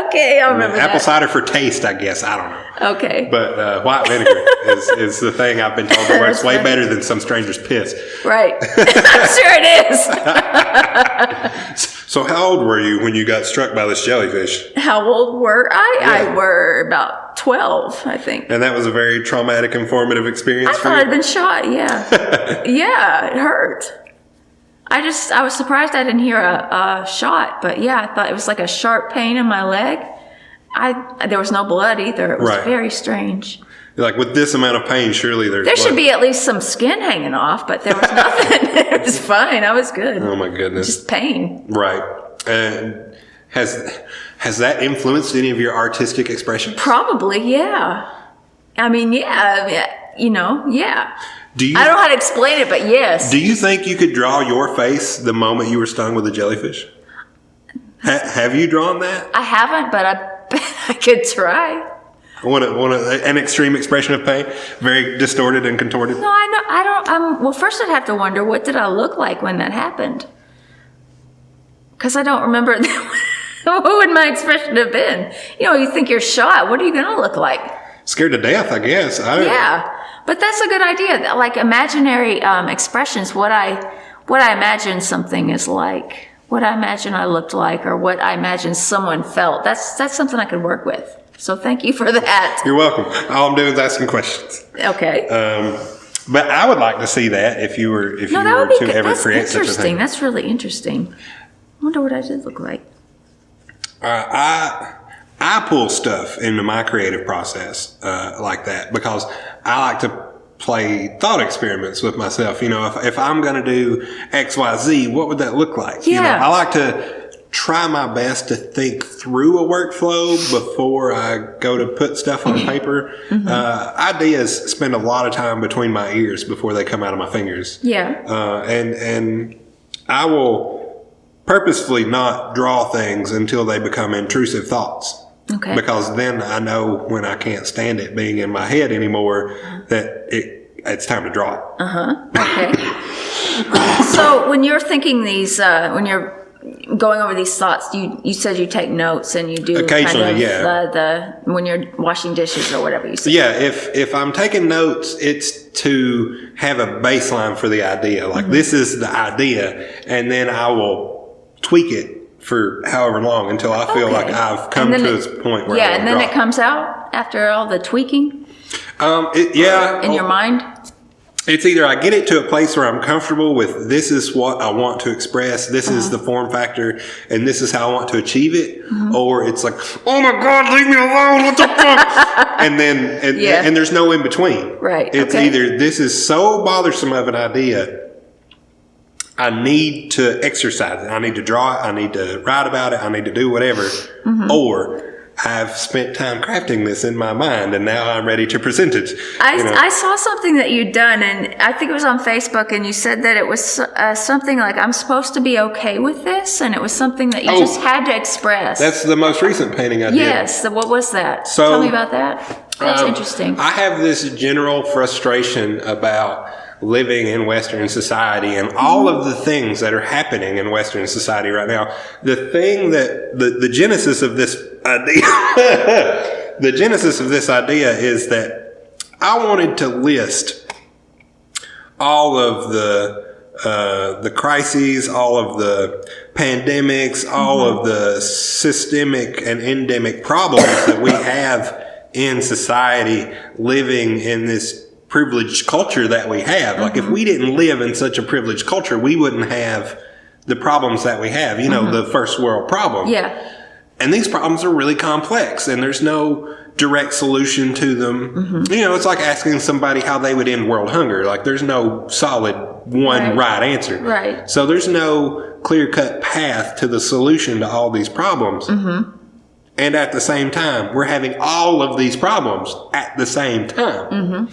Okay, I'll remember Apple that. cider for taste, I guess. I don't know. Okay. But white vinegar is the thing I've been told that works way better than some stranger's piss. Right. I'm sure it is. So how old were you when you got struck by this jellyfish? How old were I? Yeah. I were about 12, I think. And that was a very traumatic, informative experience I for thought you? I'd been shot, yeah. Yeah, it hurt. I was surprised I didn't hear a shot, but yeah, I thought it was like a sharp pain in my leg. There was no blood either. It was very strange. Like with this amount of pain, surely there's There blood. should be at least some skin hanging off, but there was nothing. It was fine. I was good. Oh my goodness. Just pain. Right. And has that influenced any of your artistic expression? Probably, yeah. I mean, yeah. Yeah. I don't know how to explain it, but yes. Do you think you could draw your face the moment you were stung with a jellyfish? Have you drawn that? I haven't, but I bet I could try. An extreme expression of pain, very distorted and contorted. No, I don't. Well, first I'd have to wonder what did I look like when that happened, because I don't remember. What would my expression have been? You think you're shot. What are you going to look like? Scared to death, I guess. Yeah, but that's a good idea. Like imaginary expressions. What I imagine something is like. What I imagine I looked like, or what I imagine someone felt. That's something I could work with. So thank you for that. You're welcome. All I'm doing is asking questions. Okay. But I would like to see that if you were to ever create such a thing. That's really interesting. I wonder what I did look like. I pull stuff into my creative process like that because I like to play thought experiments with myself. If I'm going to do X, Y, Z, what would that look like? Yeah. I like to try my best to think through a workflow before I go to put stuff on paper. Mm-hmm. Ideas spend a lot of time between my ears before they come out of my fingers. Yeah. And I will purposefully not draw things until they become intrusive thoughts. Okay. Because then I know when I can't stand it being in my head anymore that it's time to draw it. Okay. So when you're thinking these, when you're going over these thoughts, you said you take notes and you do Occasionally, kind of, yeah. the when you're washing dishes or whatever you said. Yeah, if I'm taking notes, it's to have a baseline for the idea. Like this is the idea, and then I will tweak it for however long until I feel like I've come to this point where and then it comes out after all the tweaking. In your mind. It's either I get it to a place where I'm comfortable with this is what I want to express, this is the form factor, and this is how I want to achieve it, or it's like, oh my God, leave me alone, what the fuck? and there's no in between. Right. It's either this is so bothersome of an idea, I need to exercise it, I need to draw it, I need to write about it, I need to do whatever, or I've spent time crafting this in my mind, and now I'm ready to present it. I saw something that you'd done, and I think it was on Facebook, and you said that it was something like, I'm supposed to be okay with this, and it was something that you just had to express. That's the most recent painting I did. Yes. What was that? So, tell me about that. That's interesting. I have this general frustration about living in Western society and all of the things that are happening in Western society right now. The thing that the genesis of this idea, the genesis of this idea is that I wanted to list all of the crises, all of the pandemics, all of the systemic and endemic problems that we have in society living in this privileged culture that we have. Like if we didn't live in such a privileged culture, we wouldn't have the problems that we have, the first world problem. Yeah. And these problems are really complex and there's no direct solution to them. It's like asking somebody how they would end world hunger. Like there's no solid one right answer. Right. So there's no clear-cut path to the solution to all these problems. And at the same time, we're having all of these problems at the same time.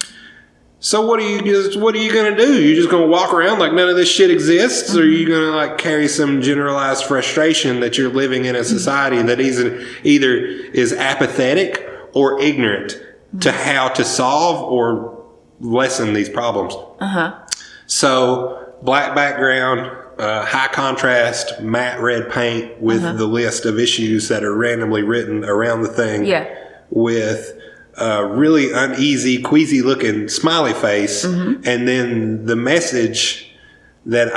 So what are you going to do? You're just going to walk around like none of this shit exists? Or are you going to like carry some generalized frustration that you're living in a society that either is apathetic or ignorant to how to solve or lessen these problems? So black background, high contrast, matte red paint with the list of issues that are randomly written around the thing with really uneasy, queasy looking smiley face. And then the message that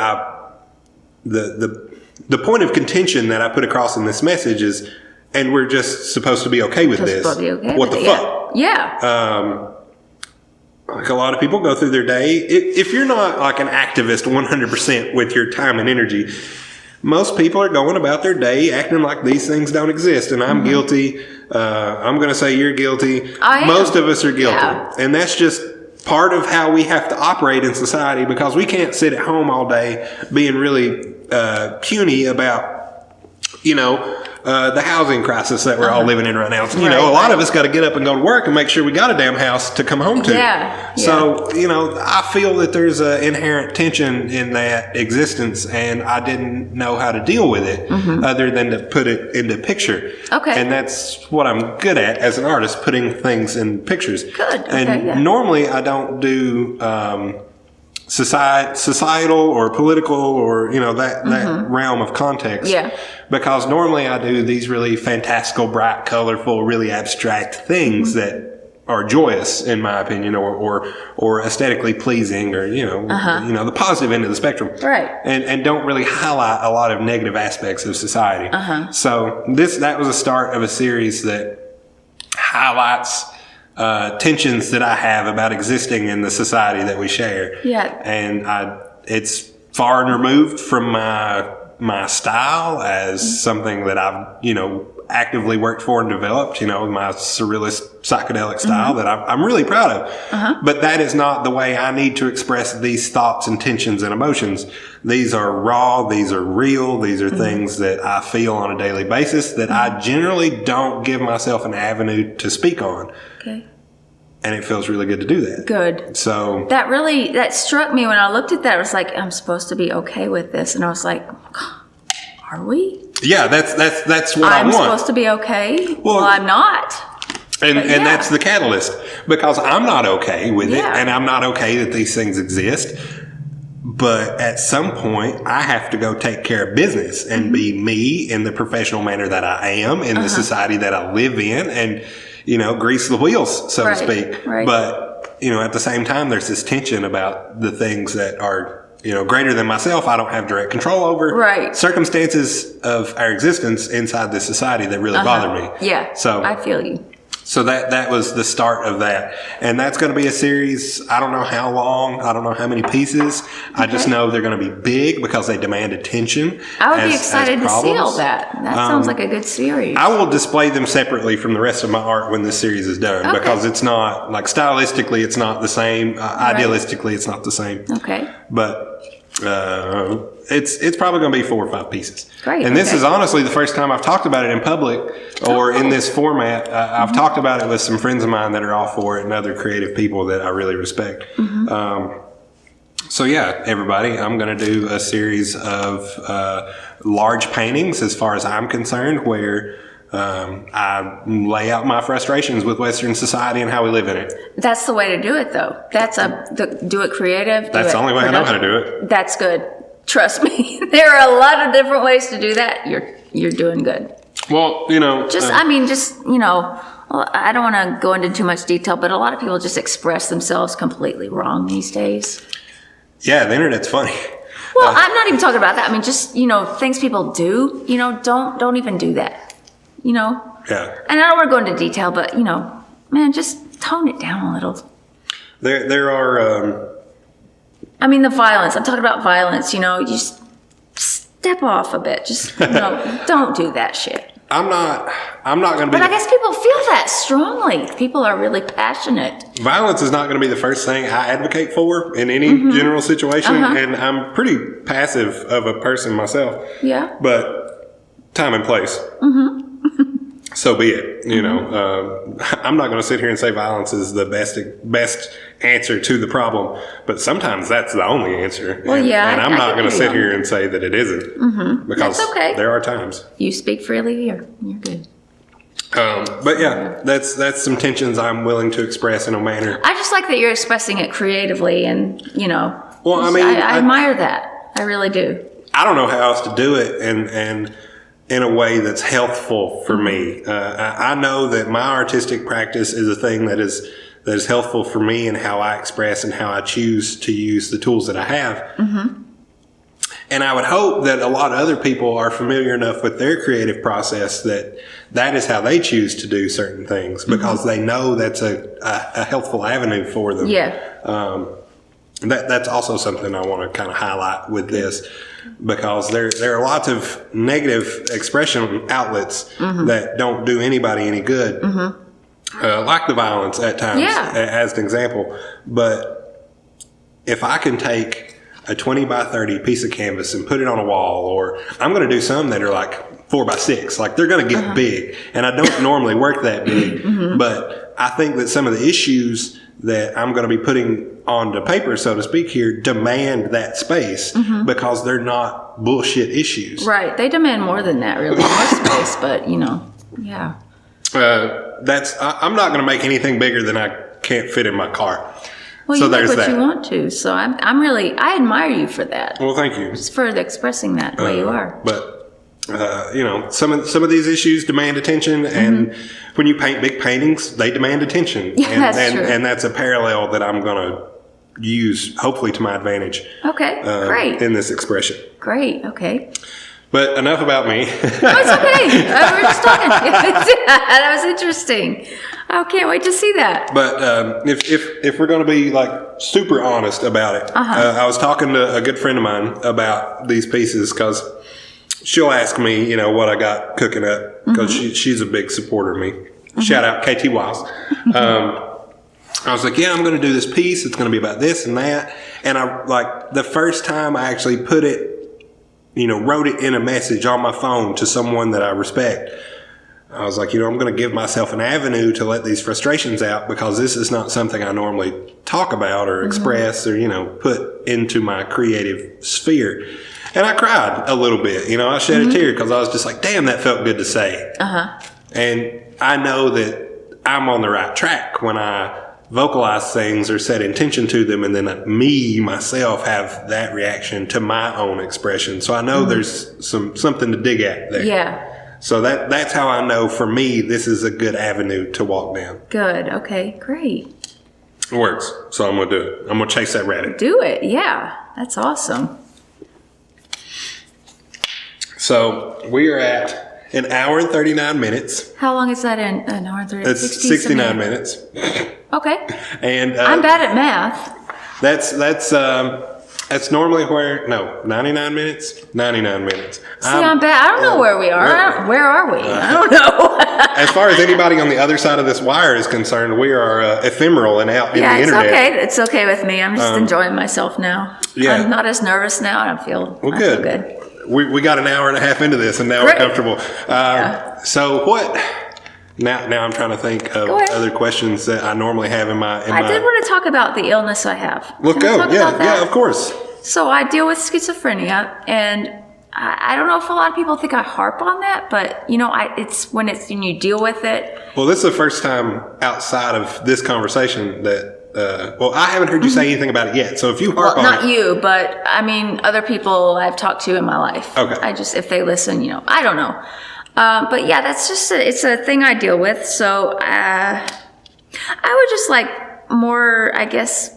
the point of contention that I put across in this message is, and we're just supposed to be okay with this. What the fuck? Yeah. Like a lot of people go through their day. If you're not like an activist 100% with your time and energy, most people are going about their day acting like these things don't exist. And I'm guilty. I'm going to say you're guilty. Most of us are guilty. Yeah. And that's just part of how we have to operate in society because we can't sit at home all day being really puny about, the housing crisis that we're all living in right now. A lot of us got to get up and go to work and make sure we got a damn house to come home to. Yeah. So, I feel that there's an inherent tension in that existence and I didn't know how to deal with it other than to put it into picture. Okay. And that's what I'm good at as an artist, putting things in pictures. Good. And normally I don't do societal or political or that realm of context. Yeah. Because normally I do these really fantastical, bright, colorful, really abstract things that are joyous, in my opinion, or aesthetically pleasing, or the positive end of the spectrum. Right. And don't really highlight a lot of negative aspects of society. So that was a start of a series that highlights tensions that I have about existing in the society that we share. Yeah. And it's far and removed from my style as something that I've, actively worked for and developed, my surrealist psychedelic style that I'm really proud of. But that is not the way I need to express these thoughts and tensions and emotions. These are raw, these are real, these are things that I feel on a daily basis that I generally don't give myself an avenue to speak on. Okay. And it feels really good to do that. Good. So that struck me when I looked at that. I was like, I'm supposed to be okay with this. And I was like, are we? Yeah, that's what I want. I'm supposed to be okay? Well, I'm not. And that's the catalyst. Because I'm not okay with it. And I'm not okay that these things exist. But at some point, I have to go take care of business and be me in the professional manner that I am in the society that I live in, and grease the wheels, so to speak. Right. But at the same time, there's this tension about the things that are greater than myself. I don't have direct control over. Right. Circumstances of our existence inside this society that really bother me. Yeah. So I feel you. So that was the start of that. And that's going to be a series. I don't know how long. I don't know how many pieces. I just know they're going to be big because they demand attention. I would be excited to see all that. That sounds like a good series. I will display them separately from the rest of my art when this series is done because it's not, like, stylistically, it's not the same. Idealistically, it's not the same. Okay. But it's probably going to be 4 or 5 pieces. Great. And this is honestly the first time I've talked about it in public or in this format. I've talked about it with some friends of mine that are all for it and other creative people that I really respect. So yeah, everybody, I'm going to do a series of large paintings as far as I'm concerned, where I lay out my frustrations with Western society and how we live in it. That's the way to do it, though. Do it creative. That's the only way I know how to do it. That's good. Trust me. There are a lot of different ways to do that. You're doing good. Well, I don't want to go into too much detail, but a lot of people just express themselves completely wrong these days. Yeah, the internet's funny. Well, I'm not even talking about that. I mean, just, things people do, don't even do that, Yeah. And I don't want to go into detail, but, man, just tone it down a little. There are... the violence. I'm talking about violence, you just step off a bit. Just, don't do that shit. I'm not going to be... But I guess people feel that strongly. People are really passionate. Violence is not going to be the first thing I advocate for in any general situation. And I'm pretty passive of a person myself. Yeah. But time and place. So be it. I'm not going to sit here and say violence is the best answer to the problem, but sometimes that's the only answer. Well, and I'm not going to sit here and say that it isn't, because that's okay. There are times. You speak freely here. You're good. But yeah, that's some tensions I'm willing to express in a manner. I just like that you're expressing it creatively, and Well, I admire that. I really do. I don't know how else to do it, and in a way that's healthful for me. I know that my artistic practice is a thing that is healthful for me and how I express and how I choose to use the tools that I have. And I would hope that a lot of other people are familiar enough with their creative process that is how they choose to do certain things, because they know that's a healthful avenue for them. Yeah. That's also something I want to kind of highlight with this, because there are lots of negative expression outlets that don't do anybody any good, like the violence at times, as an example. But if I can take a 20 by 30 piece of canvas and put it on a wall, or I'm going to do some that are like 4 by 6, like they're going to get big, and I don't normally work that big, but I think that some of the issues that I'm going to be putting onto paper, so to speak here, demand that space, because they're not bullshit issues. Right. They demand more than that, really. More space, but, yeah. I'm not going to make anything bigger than I can't fit in my car. Well, so you there's make what that. you want to, so I admire you for that. Well, thank you. Just for expressing that the way you are. But some of these issues demand attention, and when you paint big paintings, they demand attention. Yeah, and, that's true. And that's a parallel that I'm going to use, hopefully, to my advantage. Okay, great. In this expression. Great. Okay. But enough about me. No, it's okay. We're just talking. That was interesting. I can't wait to see that. But if we're going to be like super honest about it, I was talking to a good friend of mine about these pieces, because she'll ask me, what I got cooking up, because she's a big supporter of me. Shout out KT Wiles. I was like, yeah, I'm going to do this piece. It's going to be about this and that. And I, like, the first time I actually put it, wrote it in a message on my phone to someone that I respect, I was like, I'm going to give myself an avenue to let these frustrations out, because this is not something I normally talk about or express or, put into my creative sphere. And I cried a little bit, I shed a tear, because I was just like, damn, that felt good to say. And I know that I'm on the right track when I vocalize things or set intention to them, and then myself have that reaction to my own expression. So I know there's something to dig at there. Yeah. So that's how I know, for me, this is a good avenue to walk down. Good. Okay, great. It works. So I'm going to do it. I'm going to chase that rabbit. Do it. Yeah. That's awesome. So we are at an hour and 39 minutes. How long is that in an hour and 30? It's 69 minutes. Okay. And I'm bad at math. That's normally 99 minutes? 99 minutes. See, I'm bad. I don't know where we are. Where are we? I don't know. As far as anybody on the other side of this wire is concerned, we are ephemeral and out in the internet. Yeah, it's okay. It's okay with me. I'm just enjoying myself now. Yeah. I'm not as nervous now. I feel good. We got an hour and a half into this, and now we're comfortable. So what... Now I'm trying to think of other questions that I normally have in my... I did want to talk about the illness I have. Yeah, of course. So I deal with schizophrenia, and I don't know if a lot of people think I harp on that, but it's when you deal with it. Well, this is the first time outside of this conversation that I haven't heard you say anything about it yet. So if you harp on not you, but I mean other people I've talked to in my life. Okay. If they listen, I don't know. But yeah, that's just it's a thing I deal with. So I would just like more, I guess,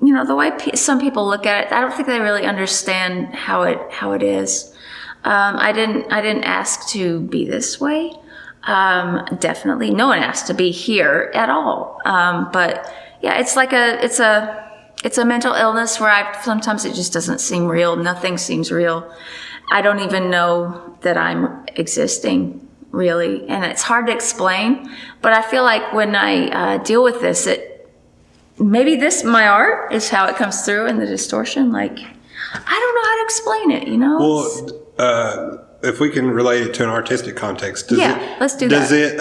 the way some people look at it. I don't think they really understand how it is. I didn't ask to be this way. Definitely, no one asked to be here at all. But yeah, it's like it's a mental illness where sometimes it just doesn't seem real. Nothing seems real. I don't even know that I'm existing, really. And it's hard to explain. But I feel like when I deal with this, maybe my art is how it comes through in the distortion. Like, I don't know how to explain it, Well, if we can relate it to an artistic context, let's do that. Does it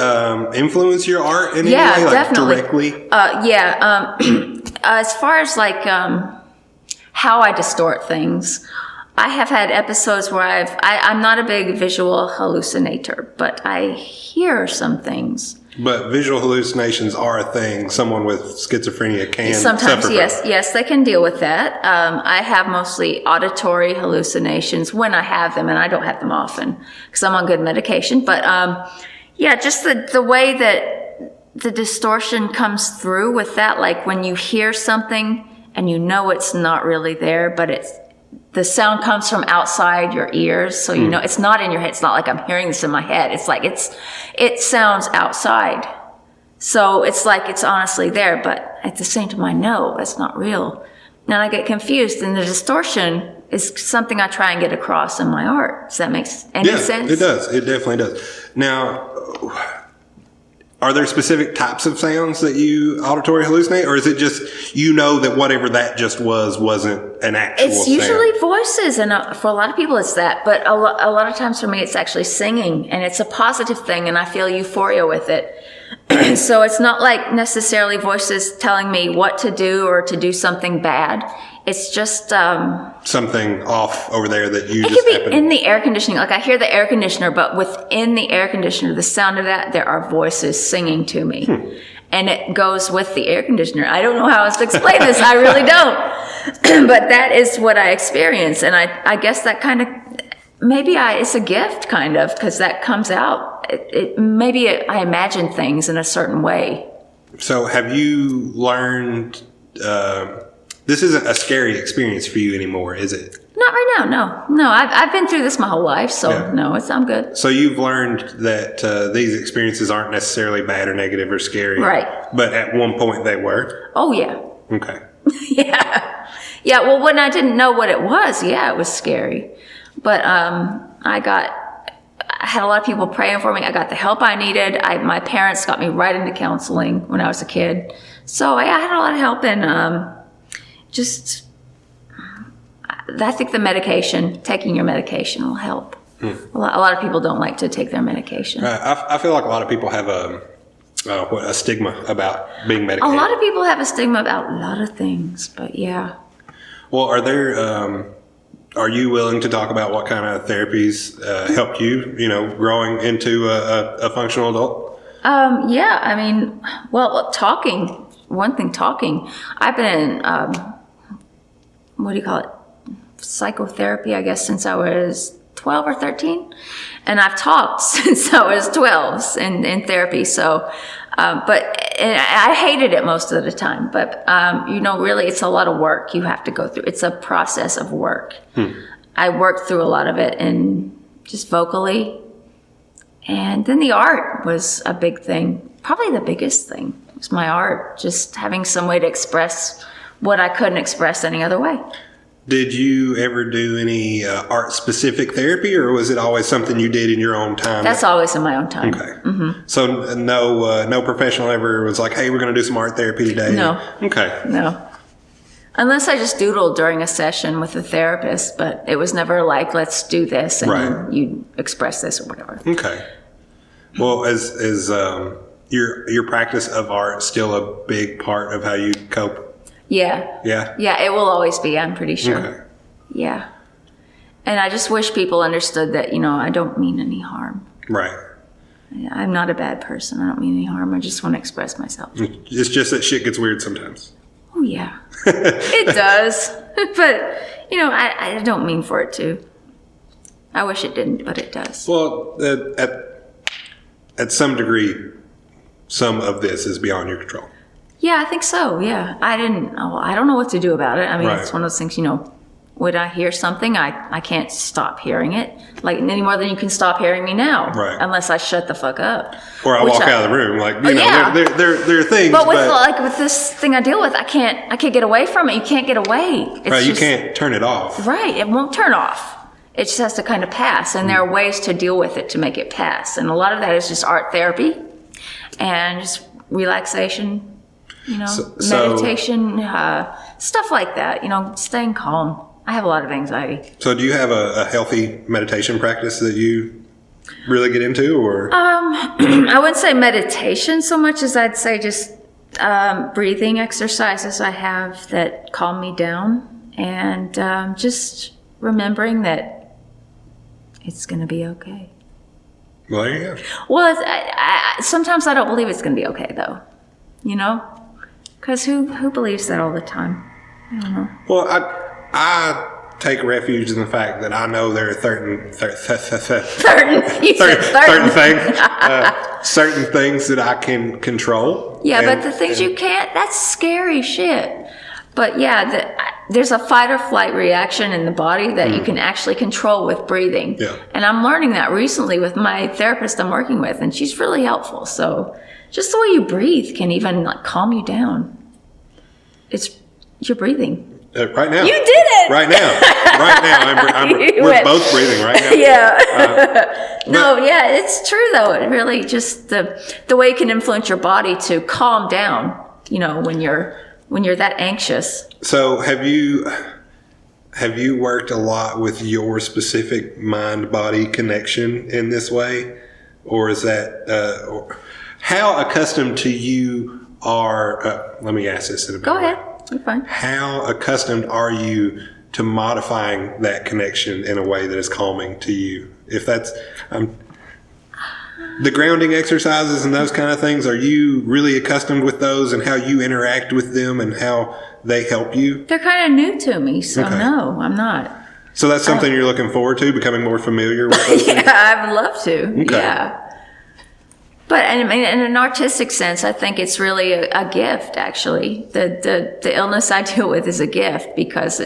influence your art in any way? Like Definitely. Directly? As far as like how I distort things, I have had episodes where I'm not a big visual hallucinator, but I hear some things. But visual hallucinations are a thing someone with schizophrenia can sometimes suffer from. Yes, they can deal with that. I have mostly auditory hallucinations when I have them, and I don't have them often because I'm on good medication. But just the way that the distortion comes through with that, like when you hear something and it's not really there, but the sound comes from outside your ears, so it's not in your head. It's not like I'm hearing this in my head. It's like it sounds outside, so it's like it's honestly there, but at the same time I know it's not real, and I get confused. And the distortion is something I try and get across in my art. Does that make any sense? It does. It definitely does. Now, are there specific types of sounds that you auditory hallucinate, or is it just that whatever that just wasn't an actual It's sound? usually voices, and for a lot of people it's that, but a lot of times for me it's actually singing, and it's a positive thing, and I feel euphoria with it. So it's not like necessarily voices telling me what to do or to do something bad. It's just something off over there that you it just could be in the air conditioning. Like I hear the air conditioner, but within the air conditioner, the sound of that, there are voices singing to me. And it goes with the air conditioner. I don't know how else to explain this. I really don't. But that is what I experience. And I guess that kind of, it's a gift kind of, because that comes out. Maybe I imagine things in a certain way. So have you learned... this isn't a scary experience for you anymore, is it? Not right now, no. I've been through this my whole life, so no, I'm good. So you've learned that these experiences aren't necessarily bad or negative or scary. Right. But at one point they were? Oh, yeah. Okay. Yeah. Yeah, well, when I didn't know what it was, it was scary. But I had a lot of people praying for me. I got the help I needed. My parents got me right into counseling when I was a kid. So I had a lot of help, and I think taking your medication will help. A lot of people don't like to take their medication. I feel like a lot of people have a stigma about being medicated. A lot of people have a stigma about a lot of things, but yeah. Well, are you willing to talk about what kind of therapies helped you, growing into a functional adult? Yeah, talking one thing talking. I've been in, what do you call it? Psychotherapy, I guess, since I was 12 or 13. And I've talked since I was 12 in therapy. So, and I hated it most of the time. But, really, it's a lot of work you have to go through. It's a process of work. I worked through a lot of it and just vocally. And then the art was a big thing. Probably the biggest thing was my art. Just having some way to express what I couldn't express any other way. Did you ever do any art-specific therapy, or was it always something you did in your own time? That's always in my own time. Okay. Mm-hmm. So no professional ever was like, hey, we're going to do some art therapy today? No. Okay. No. Unless I just doodled during a session with a therapist, but it was never like, let's do this and you express this or whatever. Okay. Well, is your practice of art still a big part of how you cope? Yeah. Yeah? Yeah, it will always be, I'm pretty sure. Okay. Yeah. And I just wish people understood that, I don't mean any harm. Right. I'm not a bad person. I don't mean any harm. I just want to express myself. It's just that shit gets weird sometimes. Oh, yeah. It does. But, I don't mean for it to. I wish it didn't, but it does. Well, at some degree, some of this is beyond your control. Yeah, I think so. Yeah. I don't know what to do about it. I mean, It's one of those things, when I hear something, I can't stop hearing it. Like, any more than you can stop hearing me now. Right. Unless I shut the fuck up. Or I walk out of the room. Like, there are things. But with this thing I deal with, I can't get away from it. You can't get away. It's you can't turn it off. Right. It won't turn off. It just has to kind of pass. And there are ways to deal with it to make it pass. And a lot of that is just art therapy and just relaxation. Meditation, stuff like that, staying calm. I have a lot of anxiety. So do you have a healthy meditation practice that you really get into, or? I wouldn't say meditation so much as I'd say just breathing exercises I have that calm me down, and just remembering that it's going to be okay. Well, there you go. Well, sometimes I don't believe it's going to be okay, though, Because who believes that all the time? I don't know. Well, I take refuge in the fact that I know there are certain things that I can control. Yeah, but the things you can't, that's scary shit. But yeah, there's a fight or flight reaction in the body that you can actually control with breathing. Yeah. And I'm learning that recently with my therapist I'm working with, and she's really helpful. So just the way you breathe can even calm you down. You're breathing. Right now. You did it! Right now. We're both breathing right now. Yeah. It's true though. It really just the way it can influence your body to calm down, when you're that anxious. So have you worked a lot with your specific mind-body connection in this way? Or is that, how accustomed to you are, let me ask this in a better way. Go ahead. You're fine. How accustomed are you to modifying that connection in a way that is calming to you? If that's the grounding exercises and those kind of things, are you really accustomed with those and how you interact with them and how they help you? They're kind of new to me, so no, I'm not. So that's something you're looking forward to, becoming more familiar with those things? I would love to. Okay. Yeah. But in an artistic sense, I think it's really a gift, actually. The illness I deal with is a gift because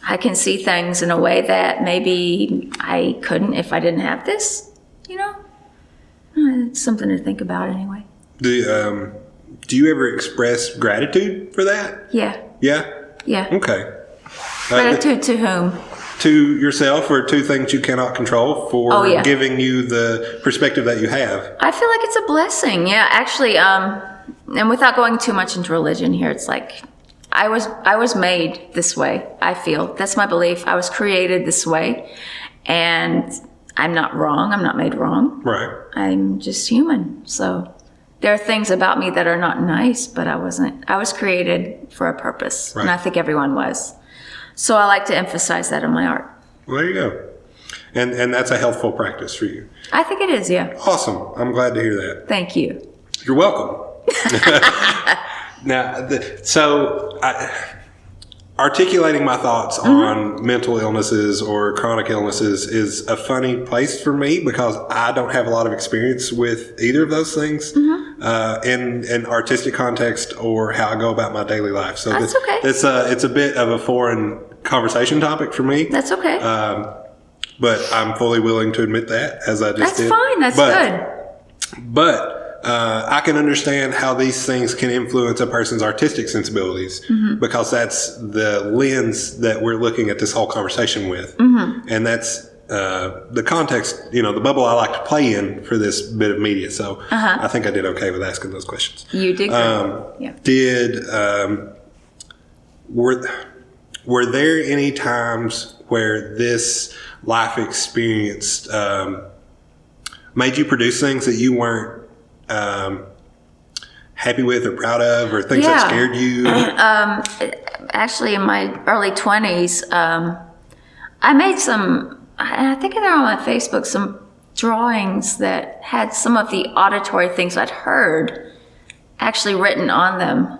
I can see things in a way that maybe I couldn't if I didn't have this, It's something to think about anyway. Do you ever express gratitude for that? Yeah. Yeah? Yeah. Okay. Gratitude to whom? To yourself or to things you cannot control for giving you the perspective that you have? I feel like it's a blessing. Yeah, actually, and without going too much into religion here, it's like I was made this way, I feel. That's my belief. I was created this way, and I'm not wrong. I'm not made wrong. Right. I'm just human. So there are things about me that are not nice, but I wasn't. I was created for a purpose, and I think everyone was. So I like to emphasize that in my art. Well, there you go. And that's a healthful practice for you. I think it is, yeah. Awesome. I'm glad to hear that. Thank you. You're welcome. Now, articulating my thoughts on mental illnesses or chronic illnesses is a funny place for me because I don't have a lot of experience with either of those things in an artistic context or how I go about my daily life. So that's okay. It's a bit of a foreign conversation topic for me. That's okay. But I'm fully willing to admit that, as I just did. That's fine. That's good. But I can understand how these things can influence a person's artistic sensibilities because that's the lens that we're looking at this whole conversation with. And that's the context, the bubble I like to play in for this bit of media. So I think I did okay with asking those questions. You did great. Were there any times where this life experience made you produce things that you weren't happy with or proud of, or things that scared you? Actually, in my early 20s, I made some, I think they're on my Facebook, some drawings that had some of the auditory things I'd heard actually written on them.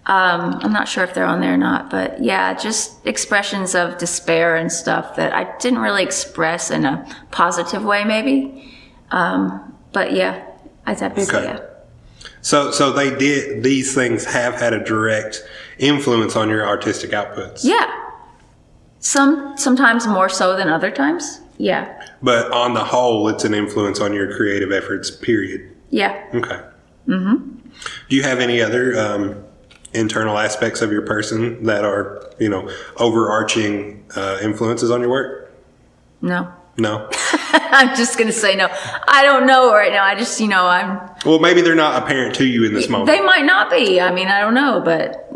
I'm not sure if they're on there or not, but yeah, just expressions of despair and stuff that I didn't really express in a positive way, maybe. But yeah, I'd have to say, yeah. So these things have had a direct influence on your artistic outputs. Yeah. Sometimes more so than other times. Yeah. But on the whole, it's an influence on your creative efforts, period. Yeah. Okay. Do you have any other internal aspects of your person that are, overarching influences on your work? No. No? I'm just going to say no. I don't know right now. I just, I'm... Well, maybe they're not apparent to you in this moment. They might not be. I mean, I don't know. But,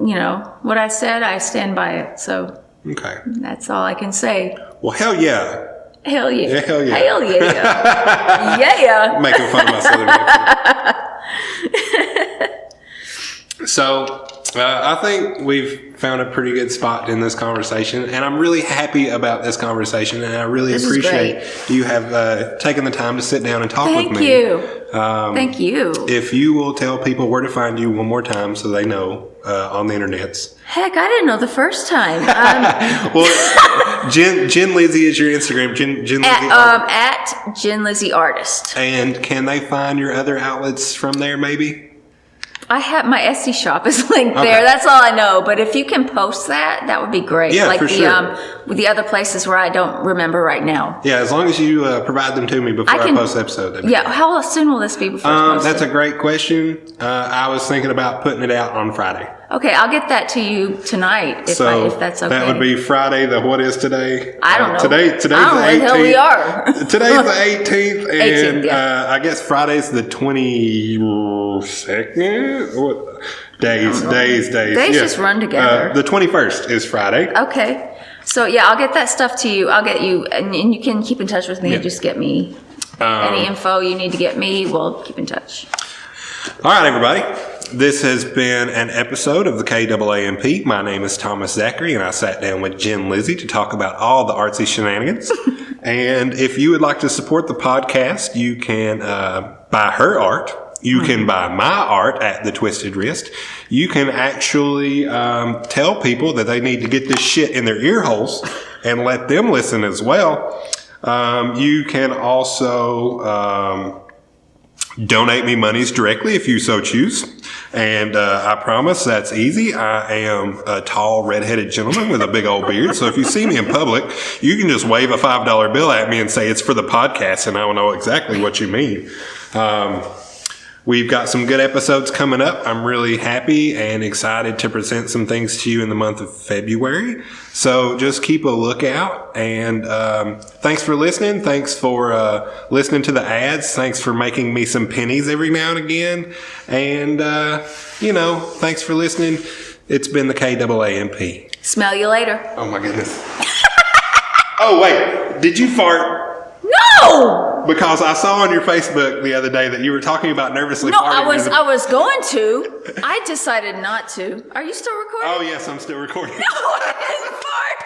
what I said, I stand by it. So okay. That's all I can say. Well, hell yeah. Hell yeah. Yeah, hell yeah. Hell yeah. Yeah. Making fun of my southern accent. So... I think we've found a pretty good spot in this conversation, and I'm really happy about this conversation, and I really appreciate you have taken the time to sit down and talk with me. Thank you. If you will tell people where to find you one more time so they know on the internets. Heck, I didn't know the first time. Well, Gin Lizzy is your Instagram. Gin Lizzy at Gin Lizzy Artist. And can they find your other outlets from there, maybe? I have my Etsy shop is linked there. That's all I know. But if you can post that would be great. Yeah, like for sure. With the other places where I don't remember right now. Yeah, as long as you provide them to me before I post the episode. Yeah, how soon will this be before it's posted? That's a great question. I was thinking about putting it out on Friday. Okay, I'll get that to you tonight if that's okay. That would be Friday. What is today? I don't know. Today's the 18th. I don't know where the hell we are. Today's the 18th, and 18th, yeah. I guess Friday's the 22nd. What days? Days just run together. The 21st is Friday. Okay, so yeah, I'll get that stuff to you. I'll get you, and you can keep in touch with me. Yeah. Just get me any info you need to get me. We'll keep in touch. All right, everybody. This has been an episode of the KAAMP. My name is Thomas Zachary, and I sat down with Gin Lizzy to talk about all the artsy shenanigans. And if you would like to support the podcast, you can buy her art. You can buy my art at The Twisted Wrist. You can actually tell people that they need to get this shit in their ear holes and let them listen as well. You can also... donate me monies directly if you so choose. And I promise that's easy. I am a tall, redheaded gentleman with a big old beard. So if you see me in public, you can just wave a $5 bill at me and say it's for the podcast, and I will know exactly what you mean. We've got some good episodes coming up. I'm really happy and excited to present some things to you in the month of February. So just keep a lookout. And thanks for listening. Thanks for listening to the ads. Thanks for making me some pennies every now and again. And, thanks for listening. It's been the KAAMP. Smell you later. Oh, my goodness. Oh, wait. Did you fart? No! Because I saw on your Facebook the other day that you were talking about nervously farting. No, I was going to. I decided not to. Are you still recording? Oh, yes, I'm still recording. No, I didn't fart.